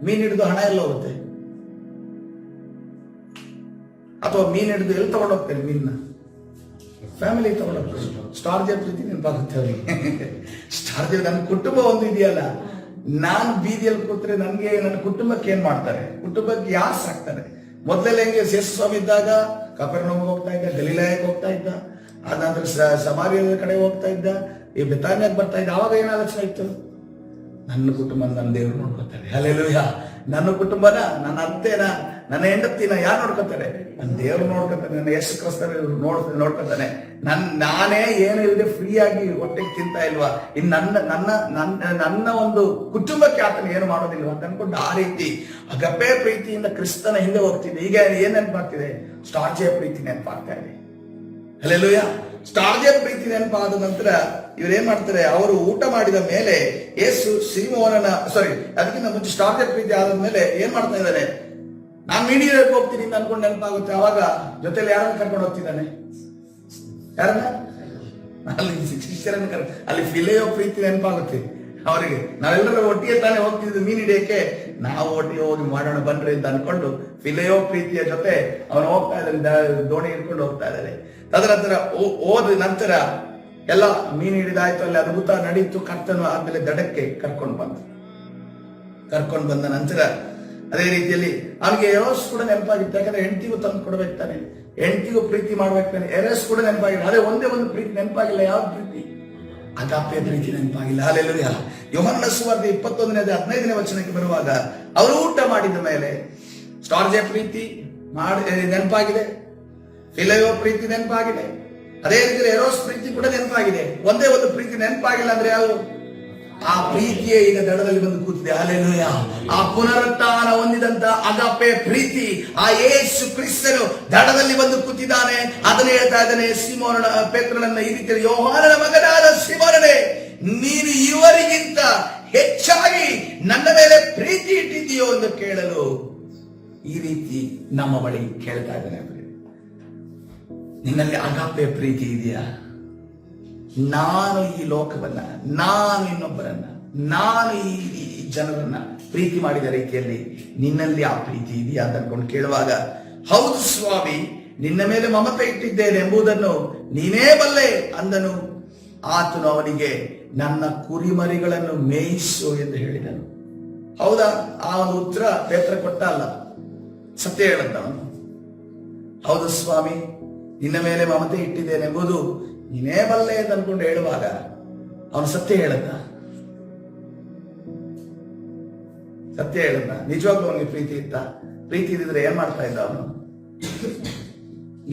ಮೀನು ಹಿಡಿದು ಹಣ ಎಲ್ಲ ಹೋಗುತ್ತೆ, ಅಥವಾ ಮೀನು ಹಿಡಿದು ಎಲ್ಲಿ ತಗೊಂಡು ಹೋಗ್ತೇನೆ? ಮೀನ್ನ ಫ್ಯಾಮಿಲಿ ತಗೊಂಡೋಗ್ತಾರೆ. ಸ್ಟಾರ್ ಜೇ ಪ್ರೀತಿ ನೆನಪಾಗುತ್ತೆ ಅವರಿಗೆ. ಸ್ಟಾರ್ ಜೇ ನನ್ನ ಕುಟುಂಬ ಒಂದು ಇದೆಯಲ್ಲ, ನಾನು ಬೀದಿಯಲ್ಲಿ ಕೂತ್ರೆ ನನಗೆ ನನ್ನ ಕುಟುಂಬಕ್ಕೆ ಏನ್ ಮಾಡ್ತಾರೆ? ಕುಟುಂಬಕ್ಕೆ ಯಾರು ಸಾಕ್ತಾರೆ? ಮೊದಲೆಲ್ಲ ಹೆಂಗೆ ಯೇಸು ಸ್ವಾಮಿ ಇದ್ದಾಗ ಕಪೆರ್ನೌಮಿಗೆ ಹೋಗ್ತಾ ಇದ್ದ, ಗಲಿಲಾಯಕ್ಕೆ ಹೋಗ್ತಾ ಇದ್ದ, ಅದ ನಂತರ ಸಮಾರ್ಯದ ಕಡೆ ಹೋಗ್ತಾ ಇದ್ದ, ಈ ಬೆತಾನ್ಯಕ್ಕೆ ಬರ್ತಾ ಇದ್ದ. ಆವಾಗ ಏನ್ ಆಲೋಚನೆ ಇತ್ತು? ನನ್ನ ಕುಟುಂಬ ನನ್ನ ದೇವ್ರು ನೋಡ್ಕೊತಾರೆ. ಹಲ್ಲೆಲೂಯಾ. ನನ್ನ ಕುಟುಂಬನ, ನನ್ನ ಅತ್ತೆನ, ನನ್ನ ಹೆಂಡತಿನ ಯಾರು ನೋಡ್ಕೊತಾರೆ? ನನ್ನ ದೇವ್ರು ನೋಡ್ಕೊತಾನೆ, ನನ್ನ ಯೇಸು ಕ್ರಿಸ್ತನ ನೋಡ್ಕೊತಾನೆ. ನಾನೇ ಏನು ಇಲ್ಲದೆ ಫ್ರೀ ಆಗಿ ಹೊಟ್ಟೆಗೆ ತಿಂತಾ ಇಲ್ವಾ? ಇನ್ ನನ್ನ ಒಂದು ಕುಟುಂಬಕ್ಕೆ ಆತನ ಏನು ಮಾಡೋದಿಲ್ವಾ ಅಂತ ಅನ್ಕೊಂಡು ಆ ರೀತಿ ಅಗಪೆ ಪ್ರೀತಿಯಿಂದ ಕ್ರಿಸ್ತನ ಹಿಂದೆ ಹೋಗ್ತಿದೆ. ಈಗ ಏನ್ ನೆನಪಾಗ್ತಿದೆ? ಸ್ಟಾರ್ಜೆ ಪ್ರೀತಿ ನೆನಪಾಗ್ತಾ ಇದೆ. ಹಲ್ಲೆಲೂಯಾ. ಸ್ಟಾರ್ಜೆ ಪ್ರೀತಿ ನೆನಪಾದ ನಂತರ ಇವ್ರೇನ್ ಮಾಡ್ತಾರೆ? ಅವರು ಊಟ ಮಾಡಿದ ಮೇಲೆ ಯೇಸು ಅದಕ್ಕಿಂತ ಮುಂಚೆ ಸ್ಟಾರ್ಜೆ ಪ್ರೀತಿ ಆದ ಮೇಲೆ ಏನ್ ಮಾಡ್ತಾ ಇದ್ದಾರೆ? ನಾನ್ ಮೀಡಿಯಾಕ್ಕೆ ಹೋಗ್ತೀನಿ ಅಂತ ಅನ್ಕೊಂಡು ನೆನಪಾಗುತ್ತೆ. ಅವಾಗ ಜೊತೆಲಿ ಯಾರನ್ನ ಕರ್ಕೊಂಡು ಹೋಗ್ತಿದ್ದಾನೆ? ಯಾರನ್ನ? ಅಲ್ಲಿ ಶಿಷ್ಯರನ್ನ ಅಲ್ಲಿ ಫಿಲೆಯೋ ಪ್ರೀತಿ ನೆನಪಾಗುತ್ತೆ ಅವರಿಗೆ. ನಾವೆಲ್ಲರೂ ಒಟ್ಟಿಗೆ ತಾನೇ ಹೋಗ್ತಿದ್ದು ಮೀನ್ ಹಿಡಿಯಕ್ಕೆ, ನಾವು ಒಟ್ಟಿಗೆ ಹೋಗಿ ಮಾಡೋಣ ಬನ್ರಿ ಅಂತ ಅನ್ಕೊಂಡು ಫಿಲೆಯೋ ಪ್ರೀತಿಯ ಜೊತೆ ಅವನು ಹೋಗ್ತಾ ಇದ್ದಾನೆ, ದೋಣಿ ಹಿಡ್ಕೊಂಡು ಹೋಗ್ತಾ ಇದ್ದಾರೆ. ತದನಂತರ ಹೋದ ನಂತರ ಎಲ್ಲ ಮೀನು ಹಿಡಿದಾಯ್ತು, ಅಲ್ಲಿ ಅದ್ಭುತ ನಡೀತು. ಕರ್ತನು ಆದ್ಮೇಲೆ ದಡಕ್ಕೆ ಕರ್ಕೊಂಡು ಬಂದ ನಂತರ ಅದೇ ರೀತಿಯಲ್ಲಿ ಅವನಿಗೆ ಎರೋಸ್ ಕೂಡ ನೆನಪಾಗಿತ್ತು. ಯಾಕಂದ್ರೆ ಹೆಂಡತಿಗೂ ತಂದು ಕೊಡ್ಬೇಕು ತಾನೆ, ಹೆಂಡತಿಗೂ ಪ್ರೀತಿ ಮಾಡ್ಬೇಕು ತಾನೆ. ಎರೋಸ್ ಕೂಡ ನೆನಪಾಗಿಲ್ಲ. ಅದೇ ಒಂದೇ ಒಂದು ಪ್ರೀತಿ ನೆನಪಾಗಿಲ್ಲ. ಯಾವ ಪ್ರೀತಿ? ಅಗಾಪೆ ಪ್ರೀತಿ ನೆನಪಾಗಿಲ್ಲ. ಹಲ್ಲೆಲೂಯಾ. ಯೋಹಾನನ ಸುವಾರ್ತೆ 21ನೇ ಅಧ್ಯಾಯ 15ನೇ ವಚನಕ್ಕೆ ಬರುವಾಗ, ಅವರು ಊಟ ಮಾಡಿದ ಮೇಲೆ ಸ್ಟಾರ್ಜೆ ಪ್ರೀತಿ ನೆನಪಾಗಿದೆ, ಫಿಲೆಯೋ ಪ್ರೀತಿ ನೆನಪಾಗಿದೆ, ಅದೇ ರೀತಿ ಎರೋಸ್ ಪ್ರೀತಿ ಕೂಡ ನೆನಪಾಗಿದೆ. ಒಂದೇ ಒಂದು ಪ್ರೀತಿ ನೆನಪಾಗಿಲ್ಲ ಅಂದ್ರೆ ಯಾವುದು? ಆ ಪ್ರೀತಿಯೇ ಈಗ ದಡದಲ್ಲಿ ಬಂದು ಕೂತಿದೆ. ಹಲ್ಲೆಲೂಯ. ಆ ಪುನರುತ್ಥಾನ ಹೊಂದಿದಂತ ಅಗಾಪೆ ಪ್ರೀತಿ, ಆ ಯೇಸು ಕ್ರಿಸ್ತನು ದಡದಲ್ಲಿ ಬಂದು ಕೂತಿದ್ದಾನೆ. ಅದನ್ನ ಹೇಳ್ತಾ ಇದ್ದಾನೆ ಸಿಮೋನ ಪೇತ್ರನನ್ನ ಈ ರೀತಿ, ಯೋಹಾನನ ಮಗನಾದ ಸಿಮೋನನೇ, ನೀನು ಇವರಿಗಿಂತ ಹೆಚ್ಚಾಗಿ ನನ್ನ ಮೇಲೆ ಪ್ರೀತಿ ಇಟ್ಟಿದ್ದೀಯೋ ಎಂದು ಕೇಳಲು ಈ ರೀತಿ ನಮ್ಮ ಬಳಿ ಕೇಳ್ತಾ ಇದ್ದಾನೆ. ನಿನ್ನಲ್ಲಿ ಅಗಾಪೆ ಪ್ರೀತಿ ಇದೆಯಾ? ನಾನು ಈ ಲೋಕವನ್ನ, ನಾನು ಇನ್ನೊಬ್ಬರನ್ನ, ನಾನು ಈ ಜನರನ್ನ ಪ್ರೀತಿ ಮಾಡಿದ ರೀತಿಯಲ್ಲಿ ನಿನ್ನಲ್ಲಿ ಆ ಪ್ರೀತಿ ಇದೆಯಾ ಅಂತ ಅನ್ಕೊಂಡು ಕೇಳುವಾಗ, ಹೌದು ಸ್ವಾಮಿ, ನಿನ್ನ ಮೇಲೆ ಮಮತೆ ಇಟ್ಟಿದ್ದೇನೆ ಎಂಬುದನ್ನು ನೀನೇ ಬಲ್ಲೆ ಅಂದನು. ಆತನು ಅವನಿಗೆ, ನನ್ನ ಕುರಿಮರಿಗಳನ್ನು ಮೇಯಿಸು ಎಂದು ಹೇಳಿದನು. ಹೌದಾ? ಆ ಒಂದು ಉತ್ತರ ಪೇತ್ರ ಕೊಟ್ಟ ಅಲ್ಲ, ಸತ್ಯ ಹೇಳಂತವನು. ಹೌದು ಸ್ವಾಮಿ, ನಿನ್ನ ಮೇಲೆ ಮಮತೆ ಇಟ್ಟಿದ್ದೇನೆ ಎಂಬುದು ನೀನೇ ಬಲ್ಲೆ ಅಂತ ಅನ್ಕೊಂಡು ಹೇಳುವಾಗ ಅವನು ಸತ್ಯ ಹೇಳದ್ದ? ಸತ್ಯ ಹೇಳದ್ದ? ನಿಜವಾಗ್ಲೂ ಅವನಿಗೆ ಪ್ರೀತಿ ಇತ್ತ? ಪ್ರೀತಿ ಇದ್ದಿದ್ರೆ ಏನ್ ಮಾಡ್ತಾ ಇದ್ದ ಅವನು?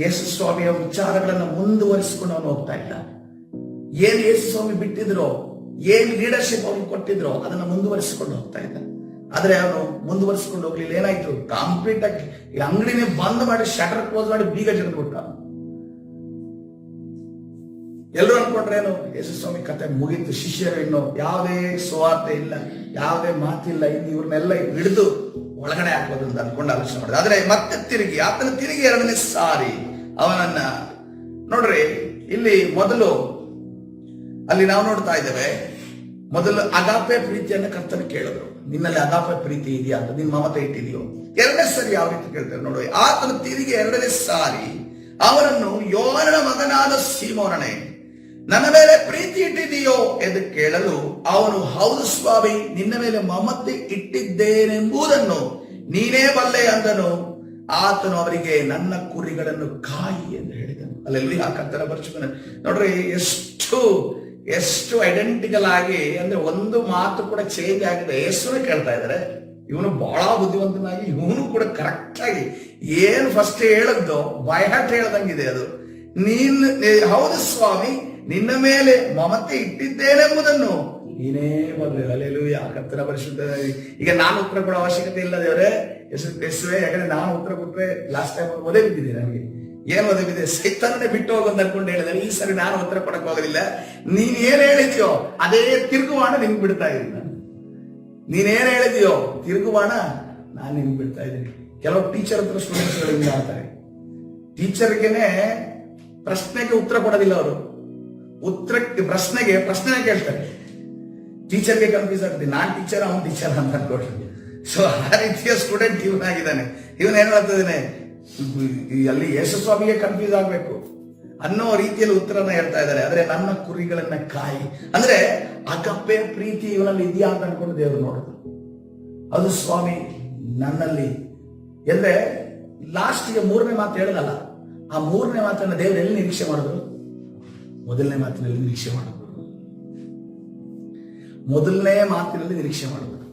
ಯೇಸು ಸ್ವಾಮಿಯ ವಿಚಾರಗಳನ್ನು ಮುಂದುವರಿಸಿಕೊಂಡು ಅವನು ಹೋಗ್ತಾ ಇದ್ದ. ಏನ್ ಯೇಸು ಸ್ವಾಮಿ ಬಿಟ್ಟಿದ್ರೋ, ಏನ್ ಲೀಡರ್ಶಿಪ್ ಅವನಿಗೆ ಕೊಟ್ಟಿದ್ರೋ ಅದನ್ನ ಮುಂದುವರಿಸಿಕೊಂಡು ಹೋಗ್ತಾ ಇದ್ದ. ಆದ್ರೆ ಅವನು ಮುಂದುವರಿಸಿಕೊಂಡು ಹೋಗ್ಲಿಲ್ಲ. ಏನಾಯ್ತು? ಕಂಪ್ಲೀಟ್ ಆಗಿ ಅಂಗಡಿನೇ ಬಂದ್ ಮಾಡಿ, ಶಟರ್ ಕ್ಲೋಸ್ ಮಾಡಿ, ಬೀಗ ಜಡ್ಬಿಟ್ಟ. ಎಲ್ಲರೂ ಅನ್ಕೊಂಡ್ರೇನು, ಯೇಸು ಸ್ವಾಮಿ ಕತೆ ಮುಗೀತು, ಶಿಷ್ಯರು ಇನ್ನು ಯಾವುದೇ ಸುವಾರ್ತೆ ಇಲ್ಲ, ಯಾವುದೇ ಮಾತಿಲ್ಲ, ಇನ್ನು ಇವ್ರನ್ನೆಲ್ಲ ಹಿಡಿದು ಒಳಗಡೆ ಹಾಕೋದು ಅಂತ ಅನ್ಕೊಂಡು ಆಲೋಚನೆ ಮಾಡಿದ. ಆದ್ರೆ ಮತ್ತೆ ಆತನ ತಿರುಗಿ ಎರಡನೇ ಸಾರಿ ಅವನನ್ನ ನೋಡ್ರಿ, ಇಲ್ಲಿ ಮೊದಲು ಅಲ್ಲಿ ನಾವು ನೋಡ್ತಾ ಇದ್ದೇವೆ, ಮೊದಲು ಅಗಾಪೆ ಪ್ರೀತಿಯನ್ನ ಕರ್ತನ ಕೇಳಿದ್ರು, ನಿನ್ನಲ್ಲಿ ಅಗಾಪೆ ಪ್ರೀತಿ ಇದೆಯಾ ಅಂತ, ನಿನ್ ಮಮತೆ ಇಟ್ಟಿದೆಯೋ. ಎರಡನೇ ಸಾರಿ ಯಾವ ರೀತಿ ಕೇಳ್ತಾರೆ ನೋಡಿ. ಆತನ ತಿರುಗಿ ಎರಡನೇ ಸಾರಿ ಅವನನ್ನು, ಯೋಹಾನನ ಮಗನಾದ ಸೀಮೋನನೇ, ನನ್ನ ಮೇಲೆ ಪ್ರೀತಿ ಇಟ್ಟಿದೆಯೋ ಎಂದು ಕೇಳಲು ಅವನು, ಹೌದು ಸ್ವಾಮಿ, ನಿನ್ನ ಮೇಲೆ ಮಮತೆ ಇಟ್ಟಿದ್ದೇನೆಂಬುದನ್ನು ನೀನೇ ಬಲ್ಲೆ ಅಂದನು. ಆತನು ಅವರಿಗೆ, ನನ್ನ ಕುರಿಗಳನ್ನು ಕಾಯಿ ಎಂದು ಹೇಳಿದನು. ಅಲ್ಲೆಲ್ಲಿ ಆ ಕರ್ತನ ಪರಿಚಯ ನೋಡ್ರಿ, ಎಷ್ಟು ಐಡೆಂಟಿಕಲ್ ಆಗಿ, ಅಂದ್ರೆ ಒಂದು ಮಾತು ಕೂಡ ಚೇಂಜ್ ಆಗಿದೆ. ಹೆಸರು ಕೇಳ್ತಾ ಇದ್ದಾರೆ, ಇವನು ಬಹಳ ಬುದ್ಧಿವಂತನಾಗಿ, ಇವನು ಕೂಡ ಕರೆಕ್ಟ್ ಆಗಿ ಏನು ಫಸ್ಟ್ ಹೇಳದ್ದು ಬೈ ಹಾರ್ಟ್ ಹೇಳ್ದಂಗಿದೆ ಅದು. ಹೌದು ಸ್ವಾಮಿ, ನಿನ್ನ ಮೇಲೆ ಮಮತೆ ಇಟ್ಟಿದ್ದೇನೆಂಬುದನ್ನು ನೀನೇ ಬಲ್ಲೆ. ಹಲ್ಲೆಲೂಯಾ. ಕರ್ತನ ಪರಿಶುದ್ಧ. ಈಗ ನಾನು ಉತ್ತರ ಕೊಡೋ ಅವಶ್ಯಕತೆ ಇಲ್ಲ ದೇವರೇ, ಯೇಸುವೇ, ಯಾಕಂದ್ರೆ ನಾನು ಉತ್ತರ ಕೊಟ್ರೆ ಲಾಸ್ಟ್ ಟೈಮ್ ಒದೆ ಬಿದ್ದಿದೆ. ನನಗೆ ಏನು ಒದೆ ಬಿದ್ದಿದೆ? ಸೈತಾನನೇ ಬಿಟ್ಟು ಹೋಗೋದು ಅನ್ಕೊಂಡು ಹೇಳಿದಾರೆ. ಈ ಸರಿ ನಾನು ಉತ್ತರ ಕೊಡಕ್ ಹೋಗೋದಿಲ್ಲ. ನೀನ್ ಏನ್ ಹೇಳಿದ್ಯೋ ಅದೇ ತಿರುಗುವಾಣ ನಿಮ್ಗೆ ಬಿಡ್ತಾ ಇದ್ದೀನಿ ನಾನು. ನೀನೇನ್ ಹೇಳಿದ್ಯೋ ತಿರುಗುವಾಣ ನಾನು ನಿಮ್ಗೆ ಬಿಡ್ತಾ ಇದ್ದೀನಿ. ಕೆಲವು ಟೀಚರ್ ಹತ್ರ ಸ್ಟೂಡೆಂಟ್ಸ್ ಗಳಿಂದ ಅಂತಾರೆ, ಟೀಚರ್ಗೆನೆ ಪ್ರಶ್ನೆಗೆ ಉತ್ತರ ಕೊಡೋದಿಲ್ಲ ಅವರು. ಪ್ರಶ್ನೆ ಕೇಳ್ತಾರೆ. ಟೀಚರ್ಗೆ ಕನ್ಫ್ಯೂಸ್ ಆಗ್ತದೆ, ನಾನ್ ಟೀಚರ್ ಅವನ್ ಟೀಚರ್ ಅಂತ ಅನ್ಕೊಳ್ರಿ. ಸೊ ಆ ರೀತಿಯ ಸ್ಟೂಡೆಂಟ್ ಇವನಾಗಿದ್ದಾನೆ. ಇವನ್ ಏನ್ ಮಾಡ್ತಿದ್ದಾನೆ, ಅಲ್ಲಿ ಯೇಸು ಸ್ವಾಮಿಗೆ ಕನ್ಫ್ಯೂಸ್ ಆಗ್ಬೇಕು ಅನ್ನೋ ರೀತಿಯಲ್ಲಿ ಉತ್ತರನ ಹೇಳ್ತಾ ಇದ್ದಾರೆ. ಆದ್ರೆ ನನ್ನ ಕುರಿಗಳನ್ನ ಕಾಯಿ ಅಂದ್ರೆ ಅಗಪ್ಪೆ ಪ್ರೀತಿ ಇವನಲ್ಲಿ ಇದೆಯಾ ಅಂತ ಅನ್ಕೊಂಡು ದೇವರು ನೋಡಿದ್ರು. ಅದು ಸ್ವಾಮಿ ನನ್ನಲ್ಲಿ ಅಂದ್ರೆ ಲಾಸ್ಟ್ಗೆ ಮೂರನೇ ಮಾತು ಹೇಳಲ್ಲ. ಆ ಮೂರನೇ ಮಾತನ್ನ ದೇವರು ಎಲ್ಲಿ ನಿರೀಕ್ಷೆ ಮಾಡಿದ್ರು? ಮೊದಲನೇ ಮಾತಿನಲ್ಲಿ ನಿರೀಕ್ಷೆ ಮಾಡಿದ್ರು. ಮೊದಲನೇ ಮಾತಿನಲ್ಲಿ ನಿರೀಕ್ಷೆ ಮಾಡಿದ್ರು.